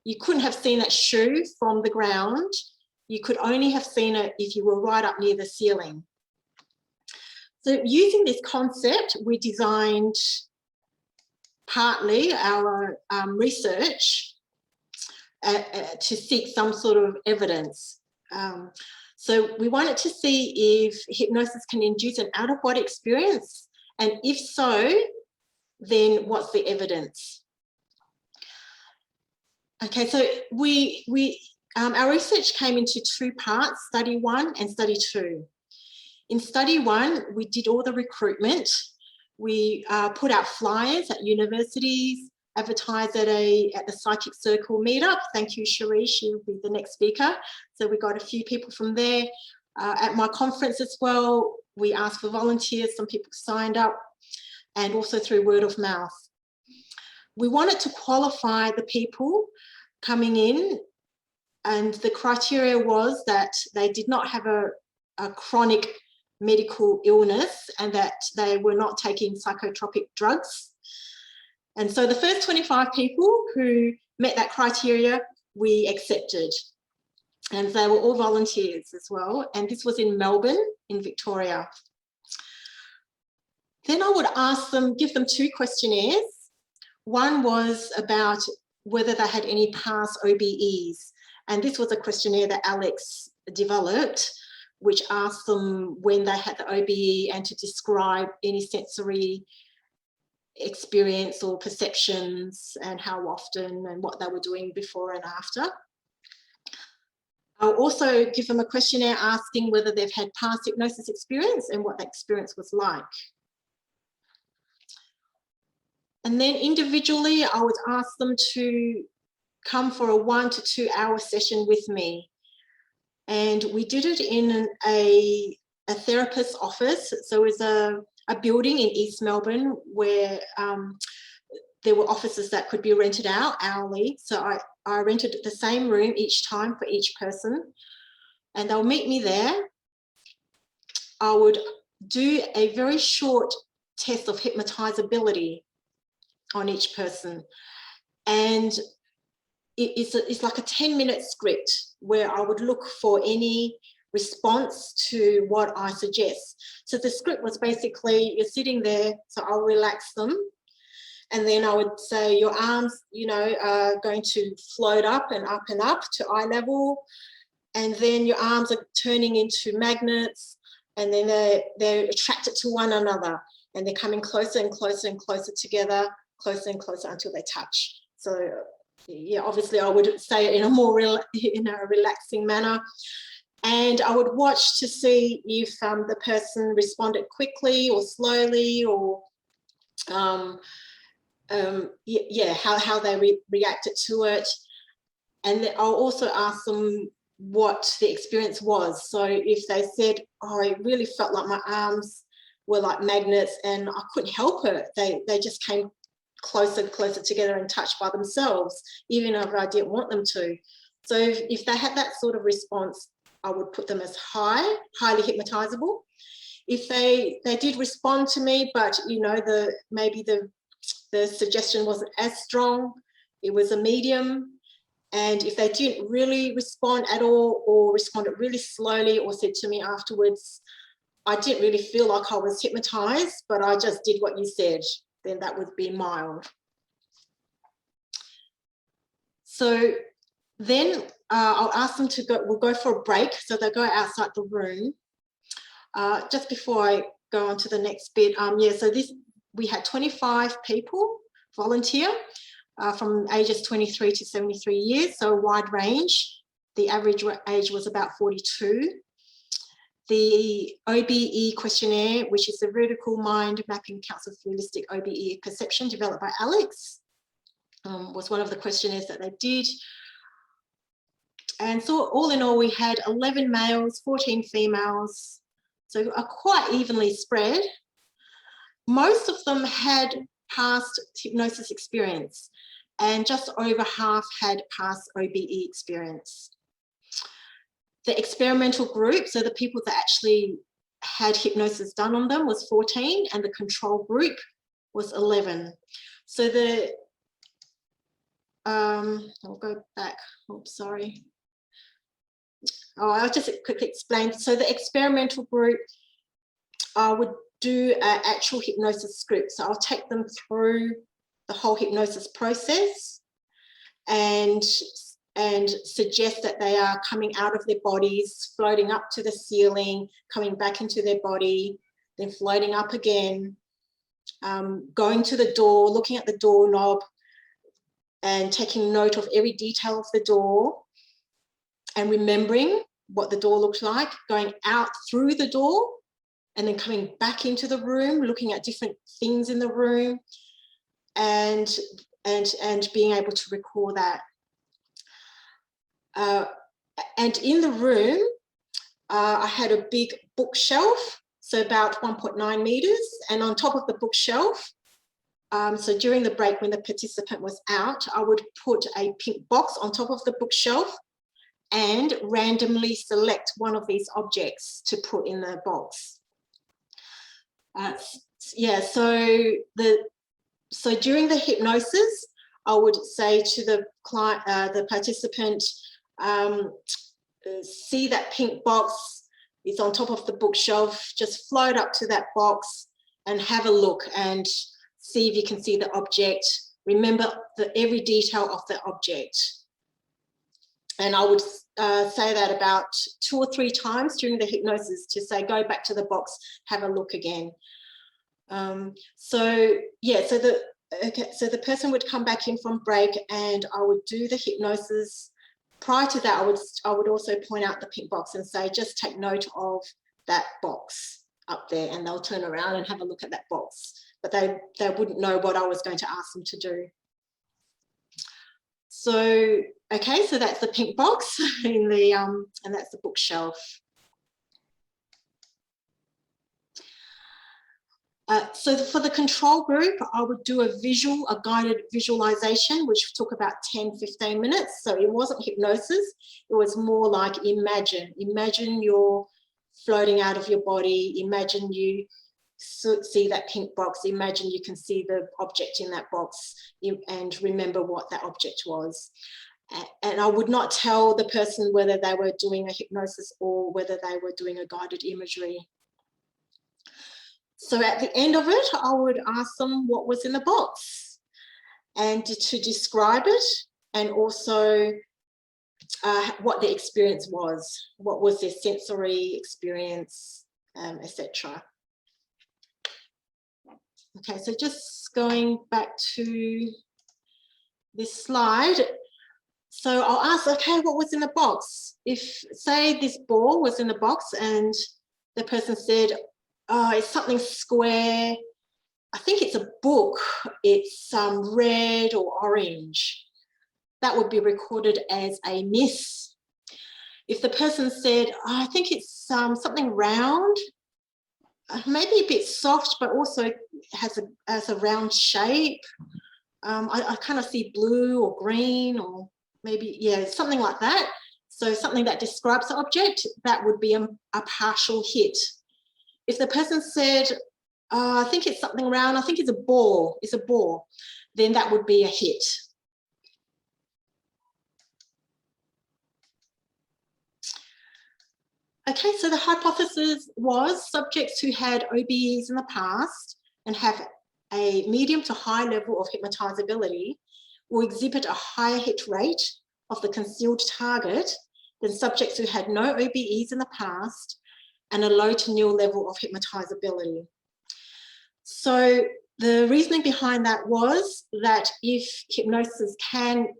[SPEAKER 1] you couldn't have seen that shoe from the ground. You could only have seen it if you were right up near the ceiling. So using this concept, we designed partly our research to seek some sort of evidence. So we wanted to see if hypnosis can induce an out-of-body experience, and if so, then what's the evidence? Okay, so our research came into two parts, study 1 and study 2. In study 1, we did all the recruitment. We put out flyers at universities, advertised at the Psychic Circle meetup. Thank you, Cherie, she'll be the next speaker. So we got a few people from there. At my conference as well, we asked for volunteers, some people signed up, and also through word of mouth. We wanted to qualify the people coming in, and the criteria was that they did not have a chronic medical illness and that they were not taking psychotropic drugs. And so the first 25 people who met that criteria, we accepted. And they were all volunteers as well. And this was in Melbourne, in Victoria. Then I would ask them, give them 2 questionnaires. One was about whether they had any past OBEs. And this was a questionnaire that Alex developed, which asked them when they had the OBE and to describe any sensory experience or perceptions and how often and what they were doing before and after. I'll also give them a questionnaire asking whether they've had past hypnosis experience and what that experience was like. And then individually, I would ask them to come for a 1 to 2 hour session with me. And we did it in a therapist's office. So it was a building in East Melbourne where there were offices that could be rented out hourly. So I rented the same room each time for each person. And they'll meet me there. I would do a very short test of hypnotizability on each person. And it's like a 10-minute script where I would look for any response to what I suggest. So the script was basically, you're sitting there, so I'll relax them. And then I would say your arms, you know, are going to float up and up to eye level. And then your arms are turning into magnets, and then they're attracted to one another, and they're coming closer and closer and closer together, closer and closer until they touch. So yeah, obviously I would say it in a more relaxing manner. And I would watch to see if the person responded quickly or slowly, or how they reacted to it. And I'll also ask them what the experience was. So if they said, oh, I really felt like my arms were like magnets and I couldn't help it, they just came closer and closer together and touched by themselves, even if I didn't want them to. So if they had that sort of response, I would put them as highly hypnotizable. If they did respond to me, but you know, maybe the suggestion wasn't as strong, it was a medium. And if they didn't really respond at all, or responded really slowly, or said to me afterwards, I didn't really feel like I was hypnotized, but I just did what you said, then that would be mild. So then I'll ask them to go, we'll go for a break. So they go outside the room. Just before I go on to the next bit, so we had 25 people volunteer from ages 23 to 73 years, so a wide range. The average age was about 42. The Obe Questionnaire, which is the Vertical Mind Mapping Council for Holistic OBE Perception, developed by Alex, was one of the questionnaires that they did. And so all in all, we had 11 males, 14 females, so quite evenly spread. Most of them had past hypnosis experience, and just over half had past OBE experience. The experimental group, so the people that actually had hypnosis done on them, was 14, and the control group was 11. So I'll go back, oops, sorry. I'll just quickly explain. So the experimental group would do an actual hypnosis script. So I'll take them through the whole hypnosis process and suggest that they are coming out of their bodies, floating up to the ceiling, coming back into their body, then floating up again, going to the door, looking at the doorknob and taking note of every detail of the door and remembering what the door looked like, going out through the door and then coming back into the room, looking at different things in the room and being able to recall that. And in the room, I had a big bookshelf, so about 1.9 meters, and on top of the bookshelf, so during the break when the participant was out, I would put a pink box on top of the bookshelf and randomly select one of these objects to put in the box. So during the hypnosis, I would say to the client, the participant, see that pink box, it's on top of the bookshelf, just float up to that box and have a look and see if you can see the object. Remember every detail of the object. And I would say that about 2 or 3 times during the hypnosis to say, go back to the box, have a look again. So the person would come back in from break and I would do the hypnosis. Prior to that, I would also point out the pink box and say, just take note of that box up there, and they'll turn around and have a look at that box, but they wouldn't know what I was going to ask them to do. So, okay, so that's the pink box in the, and that's the bookshelf. So for the control group, I would do a guided visualization, which took about 10, 15 minutes. So it wasn't hypnosis. It was more like imagine you're floating out of your body. Imagine you see that pink box. Imagine you can see the object in that box and remember what that object was. And I would not tell the person whether they were doing a hypnosis or whether they were doing a guided imagery. So at the end of it, I would ask them what was in the box and to describe it, and also what the experience was. What was their sensory experience, etc. Okay, so just going back to this slide. So I'll ask, okay, what was in the box? If, say, this ball was in the box and the person said, oh, it's something square. I think it's a book. It's red or orange. That would be recorded as a miss. If the person said, oh, I think it's something round, maybe a bit soft, but also has a round shape. I kind of see blue or green, or maybe, yeah, something like that. So something that describes the object, that would be a partial hit. If the person said, I think it's something round, I think it's a ball, then that would be a hit. Okay, so the hypothesis was subjects who had OBEs in the past and have a medium to high level of hypnotizability will exhibit a higher hit rate of the concealed target than subjects who had no OBEs in the past and a low to nil level of hypnotizability. So the reasoning behind that was that if hypnosis can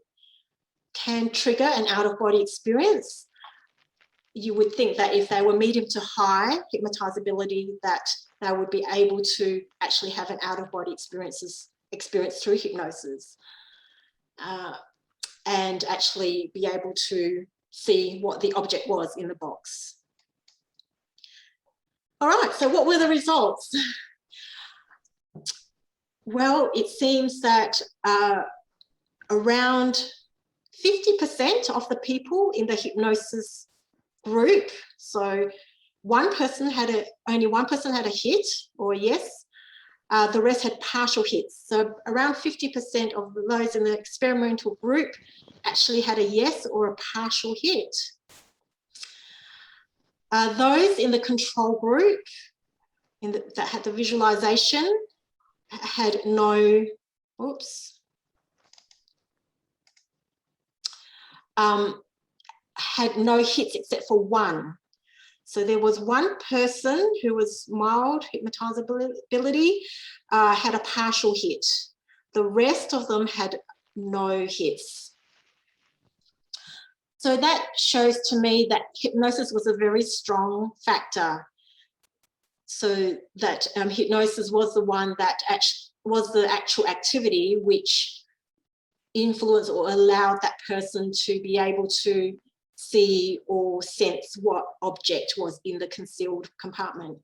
[SPEAKER 1] trigger an out-of-body experience, you would think that if they were medium to high hypnotizability, that they would be able to actually have an out-of-body experience through hypnosis, and actually be able to see what the object was in the box. All right, so what were the results? Well, it seems that around 50% of the people in the hypnosis group, so only one person had a hit or a yes, the rest had partial hits. So around 50% of those in the experimental group actually had a yes or a partial hit. Those in the control group that had the visualization had no, had no hits except for one. So there was one person who was mild hypnotizability, had a partial hit. The rest of them had no hits. So that shows to me that hypnosis was a very strong factor. So that hypnosis was the one that was the actual activity which influenced or allowed that person to be able to see or sense what object was in the concealed compartment.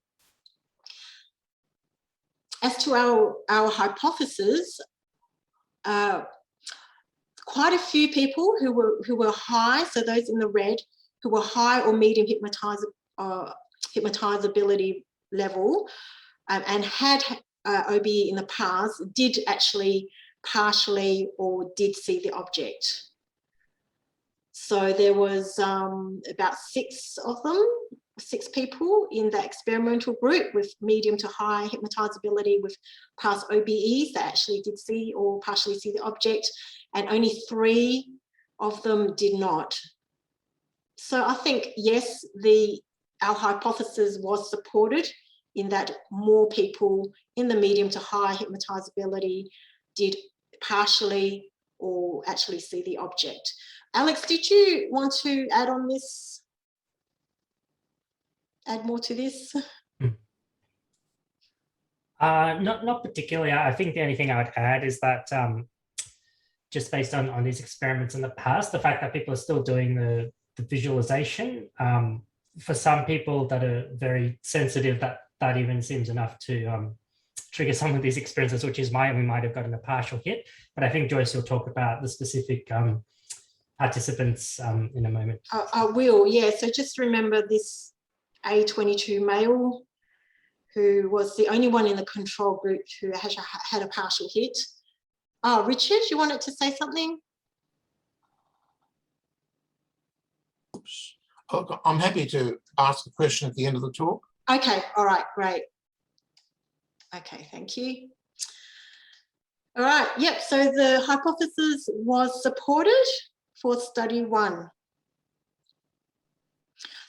[SPEAKER 1] As to our hypothesis, quite a few people who were high, so those in the red, who were high or medium hypnotizability level and had OBE in the past, did actually partially or did see the object. So there was about 6 of them, 6 people in the experimental group with medium to high hypnotizability with past OBEs that actually did see or partially see the object, and only 3 of them did not. So I think, yes, our hypothesis was supported in that more people in the medium to high hypnotizability did partially or actually see the object. Alex, did you want to add on this? Add more to this?
[SPEAKER 2] Not particularly. I think the only thing I would add is that just based on these experiments in the past, the fact that people are still doing the visualization, for some people that are very sensitive, that even seems enough to trigger some of these experiences, which is why we might have gotten a partial hit. But I think Joyce will talk about the specific participants in a moment.
[SPEAKER 1] I will, yeah. So just remember this A22 male who was the only one in the control group who had a partial hit. Oh, Richard, you wanted to say something?
[SPEAKER 4] Oops. Oh, I'm happy to ask a question at the end of the talk.
[SPEAKER 1] Okay, all right, great. Okay, thank you. All right, yep, so the hypothesis was supported for study 1.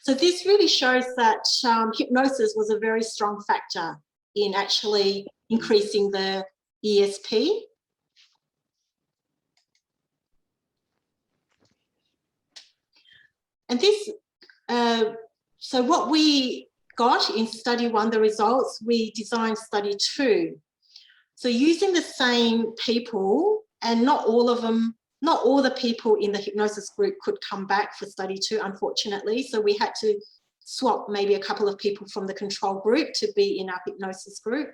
[SPEAKER 1] So this really shows that hypnosis was a very strong factor in actually increasing the ESP. And this, so what we got in study 1, the results, we designed study 2. So using the same people, and not all of them, not all the people in the hypnosis group could come back for study 2, unfortunately. So we had to swap maybe a couple of people from the control group to be in our hypnosis group.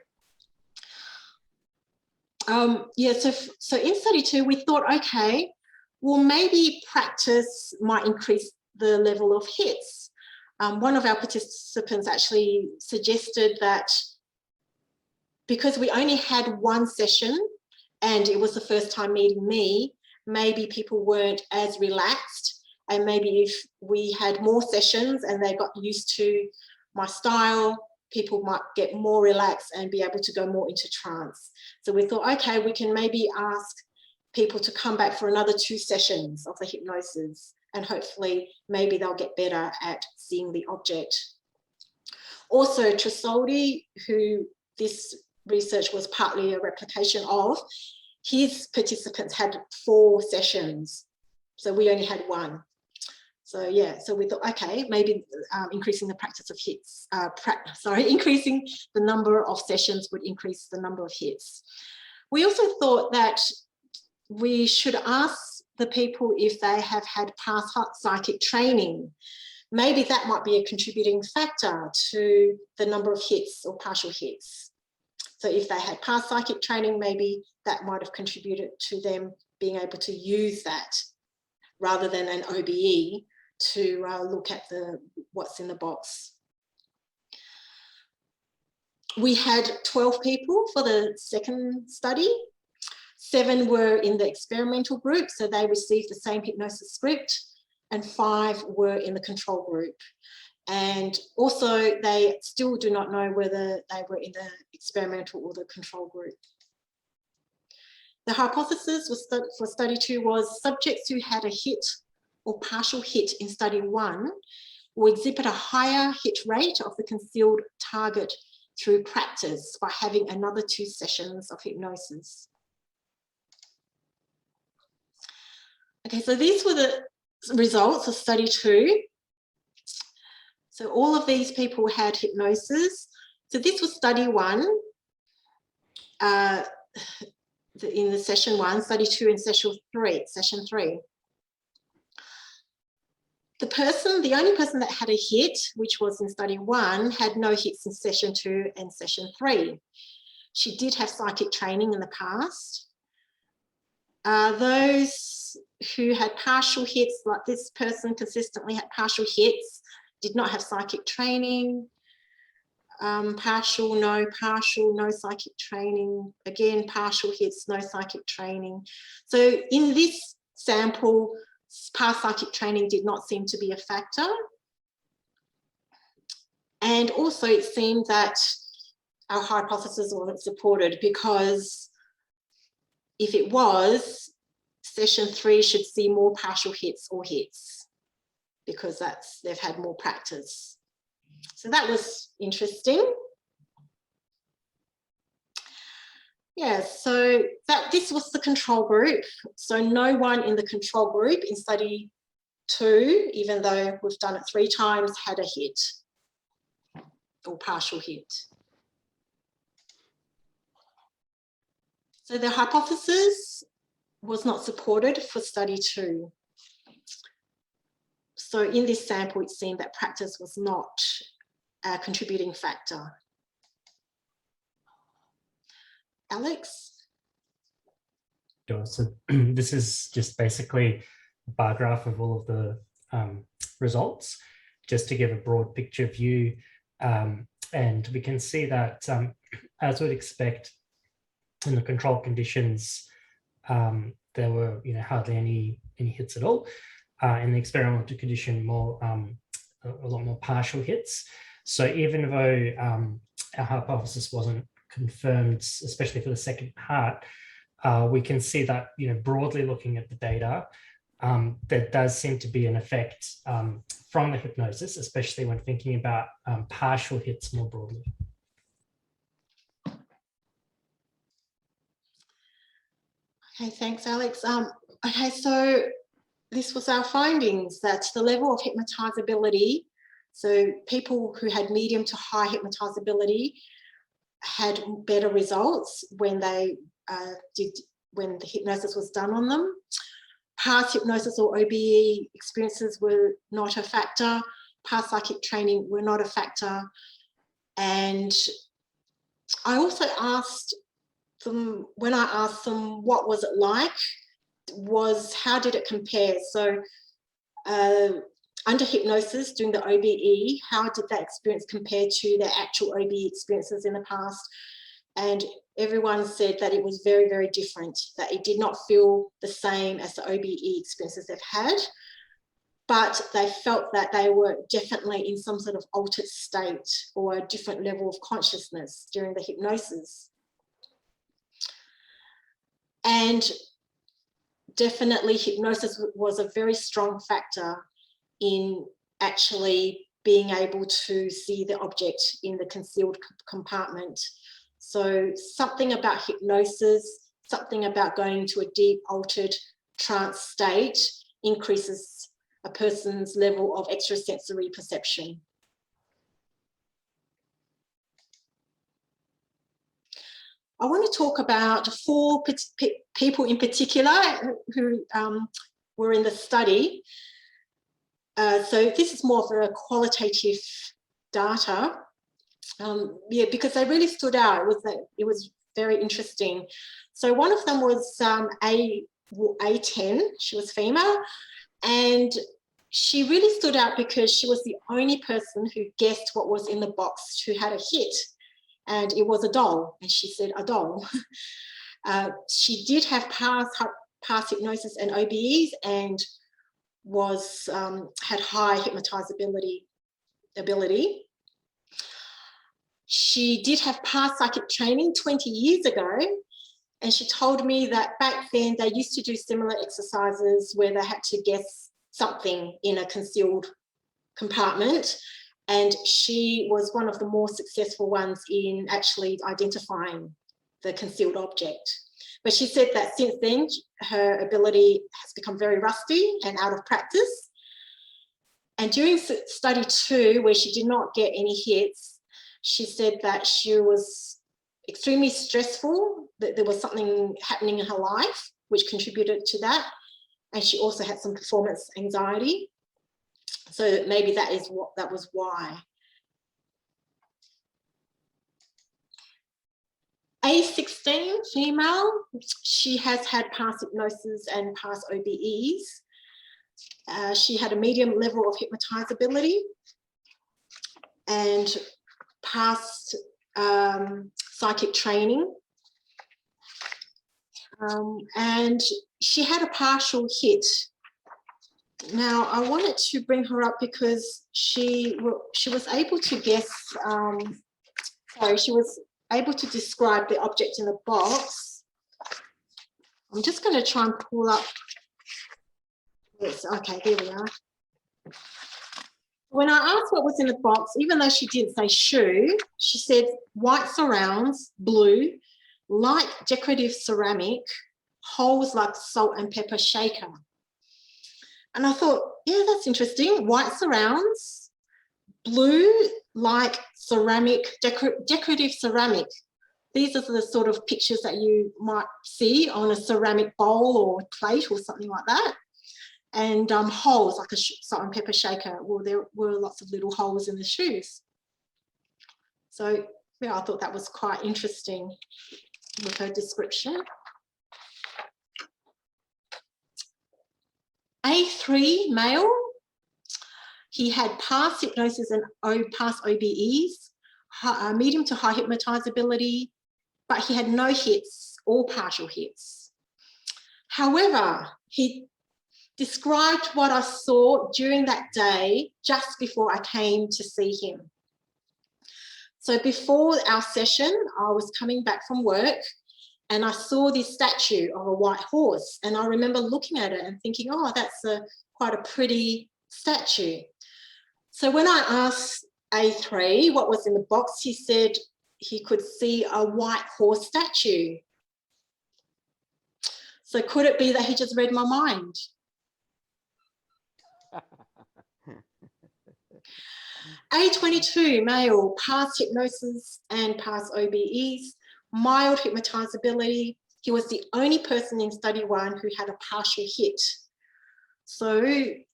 [SPEAKER 1] Yeah, so in study 2, we thought, okay, well, maybe practice might increase the level of hits. One of our participants actually suggested that because we only had 1 session and it was the first time meeting me, maybe people weren't as relaxed, and maybe if we had more sessions and they got used to my style, people might get more relaxed and be able to go more into trance. So we thought, okay, we can maybe ask people to come back for another 2 sessions of the hypnosis, and hopefully maybe they'll get better at seeing the object. Also, Tresoldi, who this research was partly a replication of, his participants had 4 sessions, so we only had 1. So yeah, so we thought, okay, maybe increasing the practice of hits, increasing the number of sessions would increase the number of hits. We also thought that we should ask the people if they have had past psychic training. Maybe that might be a contributing factor to the number of hits or partial hits. So if they had past psychic training, maybe that might have contributed to them being able to use that rather than an OBE to look at what's in the box. We had 12 people for the second study. 7 were in the experimental group, so they received the same hypnosis script, and 5 were in the control group. And also, they still do not know whether they were in the experimental or the control group. The hypothesis for study 2 was subjects who had a hit or partial hit in study 1 will exhibit a higher hit rate of the concealed target through practice by having another 2 sessions of hypnosis. Okay, so these were the results of study 2. So all of these people had hypnosis. So this was study 1 in the session 1, study 2 in session 3. The only person that had a hit, which was in study 1, had no hits in session 2 and session 3. She did have psychic training in the past. Those who had partial hits, like this person consistently had partial hits, did not have psychic training. Partial, no psychic training. Again, partial hits, no psychic training. So in this sample, past psychic training did not seem to be a factor. And also it seemed that our hypothesis wasn't supported, because if it was, session 3 should see more partial hits or hits, because they've had more practice. So that was interesting. Yeah, so this was the control group. So no one in the control group in study 2, even though we've done it 3 times, had a hit or partial hit. So the hypothesis was not supported for study 2. So in this sample, it seemed that practice was not a contributing factor. Alex?
[SPEAKER 2] Sure. So this is just basically a bar graph of all of the results, just to give a broad picture view. And we can see that, as we'd expect, in the control conditions, there were hardly any hits at all. In the experimental condition, a lot more partial hits. So even though our hypothesis wasn't confirmed, especially for the second part, we can see that, broadly looking at the data, there does seem to be an effect from the hypnosis, especially when thinking about partial hits more broadly.
[SPEAKER 1] Okay, thanks, Alex. Okay, so this was our findings, that the level of hypnotizability, so people who had medium to high hypnotizability had better results when when the hypnosis was done on them. Past hypnosis or OBE experiences were not a factor. Past psychic training were not a factor. And I also asked them, when I asked them what was it like, was how did it compare? So under hypnosis, doing the OBE, how did that experience compare to their actual OBE experiences in the past? And everyone said that it was very, very different, that it did not feel the same as the OBE experiences they've had, but they felt that they were definitely in some sort of altered state or a different level of consciousness during the hypnosis. And definitely hypnosis was a very strong factor in actually being able to see the object in the concealed compartment. So something about hypnosis, something about going to a deep altered trance state increases a person's level of extrasensory perception. I want to talk about 4 people in particular who were in the study. So this is more of a qualitative data. Yeah, because they really stood out. It was very interesting. So one of them was A10. She was female, and she really stood out because she was the only person who guessed what was in the box, who had a hit, and it was a doll. And she said, a doll. She did have past hypnosis and OBEs, and had high hypnotizability ability. She did have past psychic training 20 years ago, and she told me that back then they used to do similar exercises where they had to guess something in a concealed compartment, and she was one of the more successful ones in actually identifying the concealed object. But she said that since then, her ability has become very rusty and out of practice. And during study 2, where she did not get any hits, she said that she was extremely stressful, that there was something happening in her life which contributed to that. And she also had some performance anxiety. So maybe that was why. A16, female, she has had past hypnosis and past OBEs. She had a medium level of hypnotizability and past psychic training. And she had a partial hit. Now, I wanted to bring her up because she was able to guess, she was able to describe the object in the box. I'm just going to try and pull up. Yes, okay, there we are. When I asked what was in the box, even though she didn't say shoe, she said white surrounds, blue, light decorative ceramic, holes like salt and pepper shaker. And I thought, yeah, that's interesting. White surrounds, blue, like ceramic, decorative ceramic. these are the sort of pictures that you might see on a ceramic bowl or plate or something like that. And holes, like a salt and pepper shaker. Well, there were lots of little holes in the shoes. So yeah, I thought that was quite interesting with her description. A3 male, he had past hypnosis and past OBEs, medium to high hypnotizability, but he had no hits or partial hits. However, he described what I saw during that day just before I came to see him. So before our session, I was coming back from work and I saw this statue of a white horse. And I remember looking at it and thinking, oh, that's quite a pretty statue. So when I asked A3 what was in the box, he said he could see a white horse statue. So could it be that he just read my mind? A22 male, past hypnosis and past OBEs, mild hypnotizability. He was the only person in study 1 who had a partial hit. So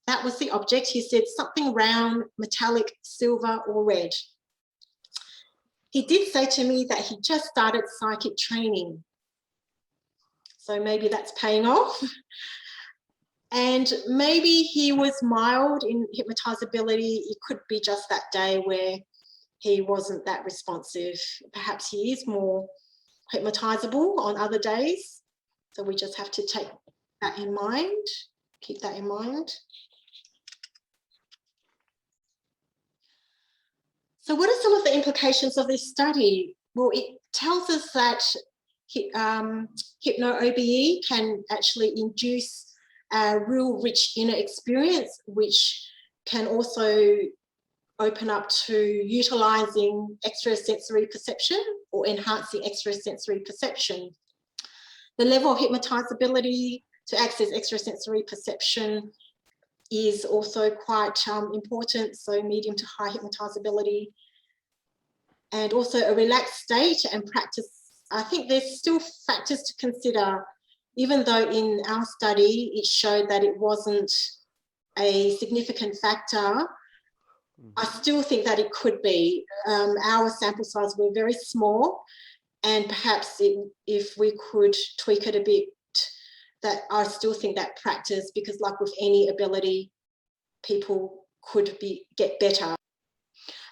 [SPEAKER 1] that was the object. He said something round, metallic, silver or red. He did say to me that he just started psychic training. So maybe that's paying off. And maybe he was mild in hypnotizability. It could be just that day where he wasn't that responsive. Perhaps he is more hypnotizable on other days. So we just have to take that in mind, keep that in mind. So what are some of the implications of this study? Well, it tells us that hypno-OBE can actually induce a real rich inner experience, which can also open up to utilizing extrasensory perception or enhancing extrasensory perception. The level of hypnotizability to access extrasensory perception is also quite important, so medium to high hypnotizability. And also a relaxed state and practice. I think there's still factors to consider, even though in our study it showed that it wasn't a significant factor. I still think that it could be. Our sample size were very small, and perhaps if we could tweak it a bit, that I still think that practice, because like with any ability, people could get better.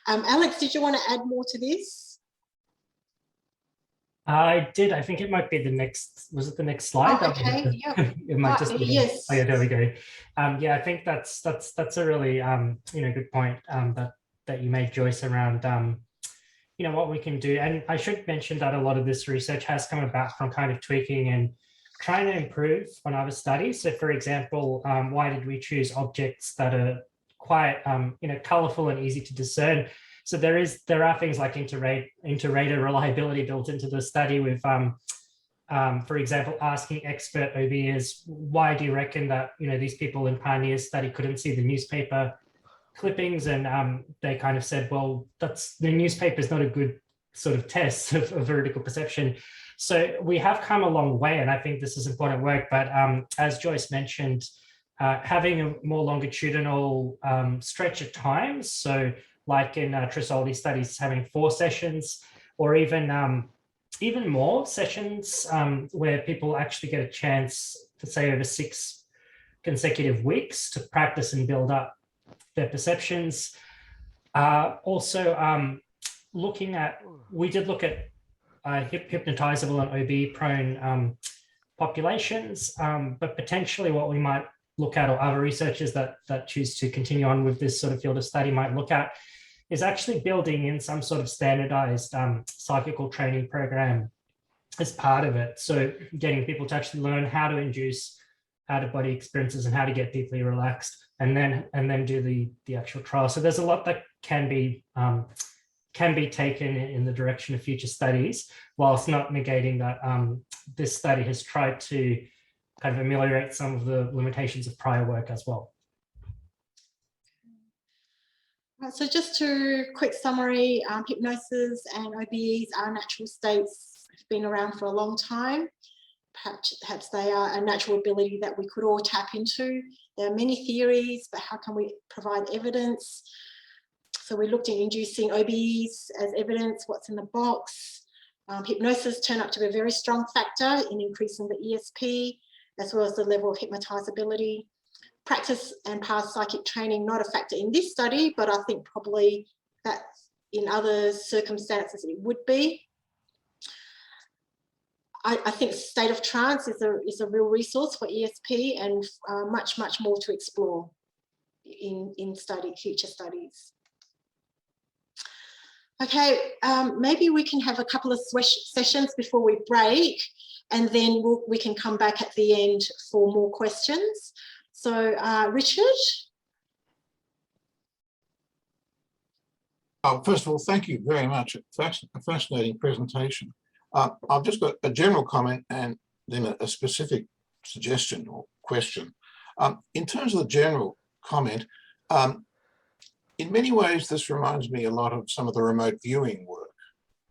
[SPEAKER 1] Alex, did you want to add more to this?
[SPEAKER 2] I did. I think it might be the next. Was it the next slide?
[SPEAKER 1] Oh, okay. Yeah.
[SPEAKER 2] It might just be.
[SPEAKER 1] Yes.
[SPEAKER 2] Oh, yeah. There we go. Yeah, I think that's a really good point that you made, Joyce, around what we can do. And I should mention that a lot of this research has come about from kind of tweaking and trying to improve on other studies. So, for example, why did we choose objects that are quite colorful and easy to discern? So there are things like inter-rater reliability built into the study with, for example, asking expert OBs, why do you reckon that these people in Pioneer's study couldn't see the newspaper clippings? And they kind of said, well, the newspaper is not a good sort of test of vertical perception. So we have come a long way, and I think this is important work. But as Joyce mentioned, having a more longitudinal stretch of time, so like in Trisoldi's studies, having 4 sessions, or even more sessions where people actually get a chance to say over 6 consecutive weeks to practice and build up their perceptions. Also, we did look at hypnotizable and OB prone populations, but potentially what we might look at, or other researchers that choose to continue on with this sort of field of study might look at, is actually building in some sort of standardized psychical training program as part of it. So getting people to actually learn how to induce out-of-body experiences and how to get deeply relaxed, and then do the actual trial. So there's a lot that can be taken in the direction of future studies, whilst not negating that this study has tried to kind of ameliorate some of the limitations of prior work as well. So
[SPEAKER 1] just to quick summary, hypnosis and OBEs are natural states been around for a long time. Perhaps they are a natural ability that we could all tap into. There are many theories, but how can we provide evidence? So we looked at inducing OBEs as evidence, what's in the box. Hypnosis turned out to be a very strong factor in increasing the ESP, as well as the level of hypnotizability. Practice and past psychic training, not a factor in this study, but I think probably that in other circumstances it would be. I think state of trance is a real resource for ESP, and much more to explore in future studies. Okay, maybe we can have a couple of sessions before we break, and then we can come back at the end for more questions. So, Richard?
[SPEAKER 4] First of all, thank you very much. A fascinating presentation. I've just got a general comment and then a specific suggestion or question. In terms of the general comment, in many ways, this reminds me a lot of some of the remote viewing work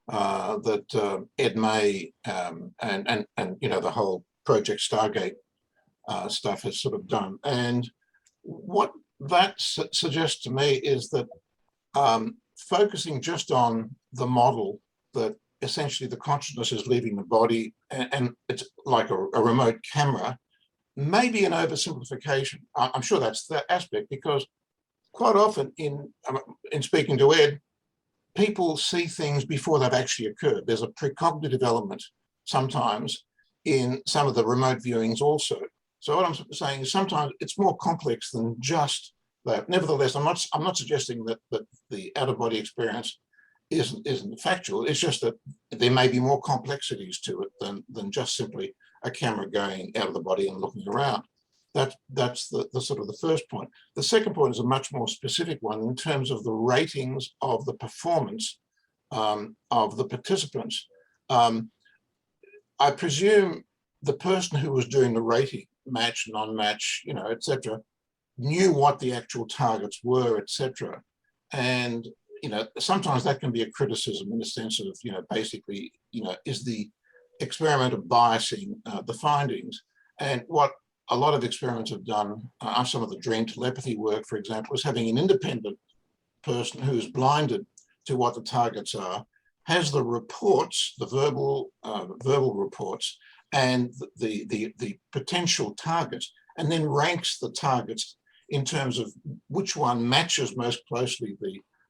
[SPEAKER 4] that Ed May and you know, the whole Project Stargate stuff has sort of done. And what that suggests to me is that focusing just on the model that essentially the consciousness is leaving the body and it's like a remote camera may be an oversimplification. I'm sure that's that aspect, because quite often in speaking to Ed, people see things before they've actually occurred. There's a precognitive element sometimes in some of the remote viewings also. So what I'm saying is sometimes it's more complex than just that. Nevertheless, I'm not suggesting that the out-of-body experience isn't factual. It's just that there may be more complexities to it than just simply a camera going out of the body and looking around. That's the sort of the first point. The second point is a much more specific one in terms of the ratings of the performance of the participants. I presume the person who was doing the rating, match, non-match, you know, etc., knew what the actual targets were, etc. And you know, sometimes that can be a criticism in the sense of, you know, basically, you know, is the experiment of biasing the findings? And what a lot of experiments have done, some of the dream telepathy work, for example, is having an independent person who is blinded to what the targets are, has the reports, the verbal reports, and the potential targets, and then ranks the targets in terms of which one matches most closely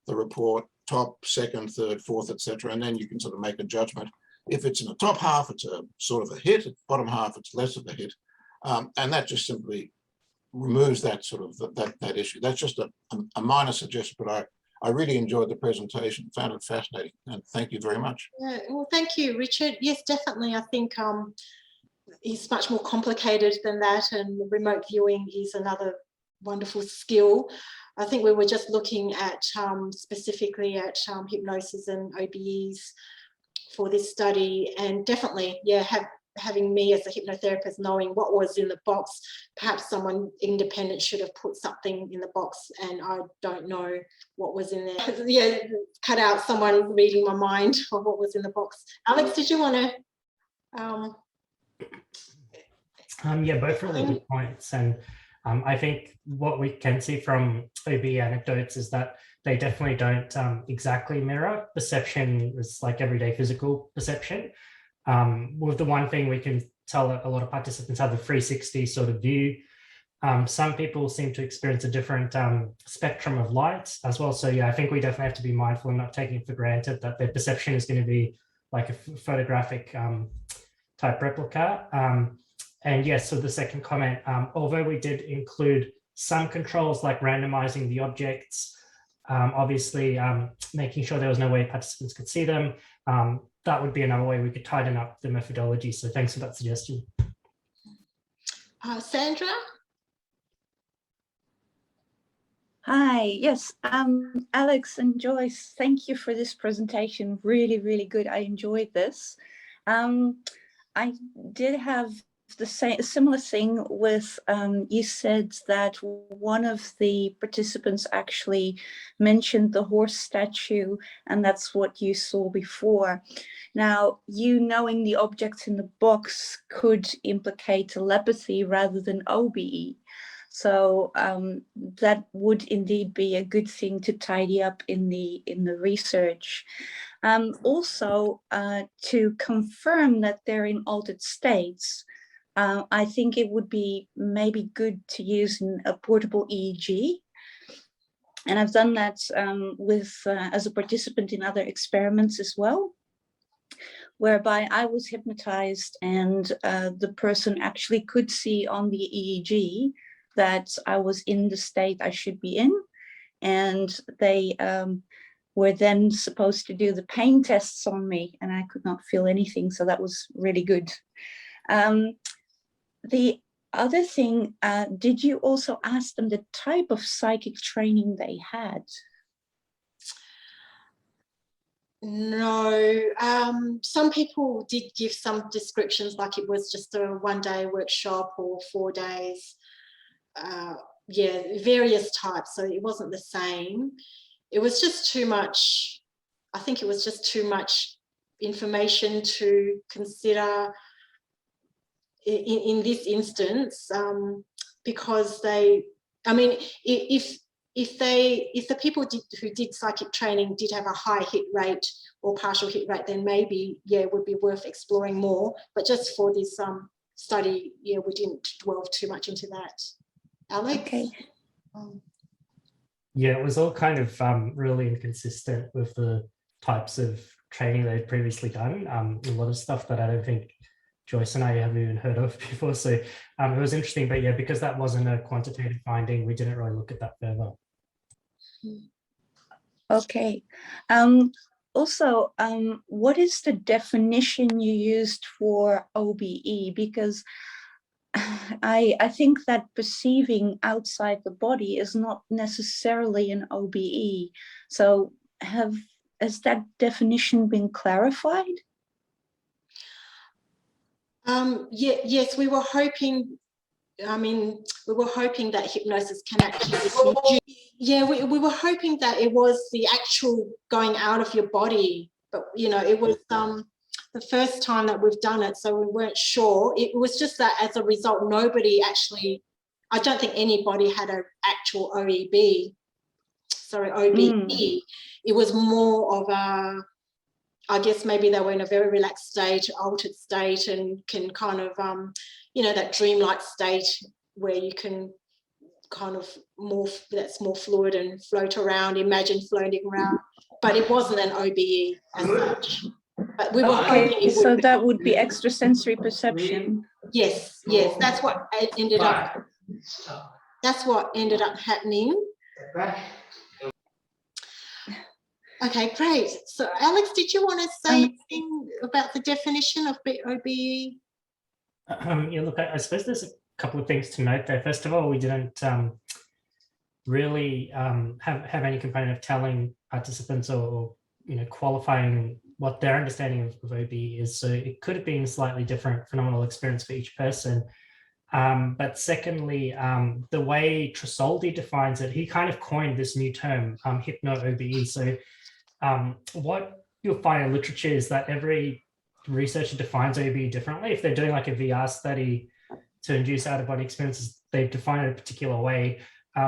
[SPEAKER 4] the report, top, second, third, fourth, etc. And then you can sort of make a judgment. If it's in the top half, it's a sort of a hit. At the bottom half, it's less of a hit. And that just simply removes that sort of that issue. That's just a minor suggestion, but I really enjoyed the presentation, found it fascinating, and thank you very much.
[SPEAKER 1] Yeah, well, thank you, Richard. Yes, definitely. I think it's much more complicated than that, and remote viewing is another wonderful skill. I think we were just looking at specifically at hypnosis and OBEs for this study, and definitely, yeah, having me as a hypnotherapist knowing what was in the box, perhaps someone independent should have put something in the box and I don't know what was in there. Yeah, cut out someone reading my mind of what was in the box. Alex, did you want to?
[SPEAKER 2] Yeah, both really good points. And I think what we can see from OB anecdotes is that they definitely don't exactly mirror perception as like everyday physical perception. With the one thing we can tell that a lot of participants have a 360 sort of view. Some people seem to experience a different spectrum of light as well. So yeah, I think we definitely have to be mindful and not taking for granted that their perception is going to be like a photographic type replica. And yes, so the second comment, although we did include some controls like randomizing the objects, obviously making sure there was no way participants could see them, that would be another way we could tighten up the methodology. So thanks for that suggestion.
[SPEAKER 1] Sandra?
[SPEAKER 5] Hi, yes, Alex and Joyce, thank you for this presentation. Really, really good. I enjoyed this. I did have the similar thing with, you said that one of the participants actually mentioned the horse statue, and that's what you saw before. Now, you knowing the objects in the box could implicate telepathy rather than OBE. So that would indeed be a good thing to tidy up in the research. Also, to confirm that they're in altered states, I think it would be maybe good to use a portable EEG. And I've done that as a participant in other experiments as well, whereby I was hypnotized and the person actually could see on the EEG that I was in the state I should be in. And they were then supposed to do the pain tests on me, and I could not feel anything. So that was really good. The other thing, did you also ask them the type of psychic training they had?
[SPEAKER 1] No, some people did give some descriptions, like it was just a one-day workshop or 4 days. Yeah, various types, so it wasn't the same. It was just too much. I think it was just too much information to consider in this instance, because they, I mean, if the people who did psychic training did have a high hit rate or partial hit rate, then maybe, yeah, it would be worth exploring more. But just for this study, yeah, we didn't delve too much into that. Alex?
[SPEAKER 5] Okay.
[SPEAKER 2] Yeah, it was all kind of really inconsistent with the types of training they'd previously done. A lot of stuff that I don't think Joyce and I have even heard of before. So it was interesting, but yeah, because that wasn't a quantitative finding, we didn't really look at that further.
[SPEAKER 5] Okay. Also, what is the definition you used for OBE? Because I think that perceiving outside the body is not necessarily an OBE. So has that definition been clarified?
[SPEAKER 1] Yes, we were hoping. I mean, we were hoping that hypnosis can actually. Yeah, we were hoping that it was the actual going out of your body, but you know, it was the first time that we've done it, so we weren't sure. It was just that as a result, nobody actually. I don't think anybody had an actual OBE. It was more of a. I guess maybe they were in a very relaxed state, altered state, and can kind of, you know, that dreamlike state where you can kind of that's more fluid and float around, imagine floating around. But it wasn't an OBE as such. But we were hoping it would.
[SPEAKER 5] So that would be extrasensory perception.
[SPEAKER 1] Yes, that's what ended up. That's what ended up happening. Okay, great. So, Alex, did you want to say anything about the definition of OBE?
[SPEAKER 2] Yeah, look, I suppose there's a couple of things to note there. First of all, we didn't really have any component of telling participants or qualifying what their understanding of OBE is. So it could have been a slightly different phenomenal experience for each person. But secondly, the way Tresoldi defines it, he kind of coined this new term, hypno-OBE. So what you'll find in literature is that every researcher defines OBE differently. If they're doing like a VR study to induce out-of-body experiences, they define it a particular way.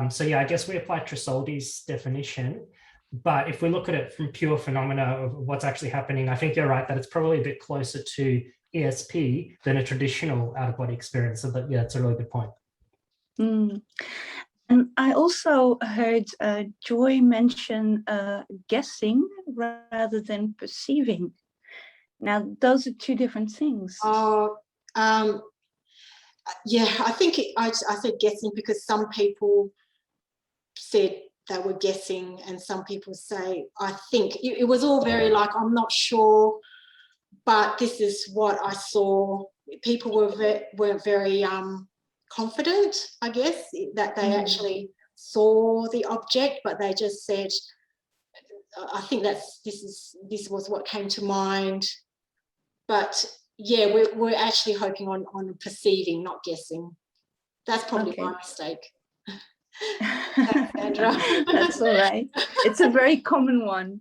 [SPEAKER 2] So yeah, I guess we apply Tresoldi's definition. But if we look at it from pure phenomena of what's actually happening, I think you're right that it's probably a bit closer to ESP than a traditional out-of-body experience. So that, yeah, it's a really good point.
[SPEAKER 5] And I also heard Joy mention guessing rather than perceiving. Now, those are two different things.
[SPEAKER 1] Yeah, I think I said guessing because some people said they were guessing and some people say, I think. It was all very like, I'm not sure, but this is what I saw. People weren't very confident, I guess, that they actually saw the object, but they just said, I think this was what came to mind. But yeah, we're actually hoping on perceiving, not guessing. That's probably my mistake. Thanks, Sandra.
[SPEAKER 5] That's all right. It's a very common one.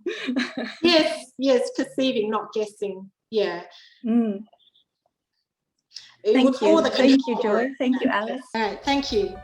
[SPEAKER 1] Yes, perceiving, not guessing. Yeah.
[SPEAKER 5] Mm.
[SPEAKER 1] It
[SPEAKER 5] Thank
[SPEAKER 1] was all
[SPEAKER 5] you.
[SPEAKER 1] the
[SPEAKER 5] Thank you,
[SPEAKER 1] control.
[SPEAKER 5] Joy. Thank you, Alice.
[SPEAKER 1] All right, thank you.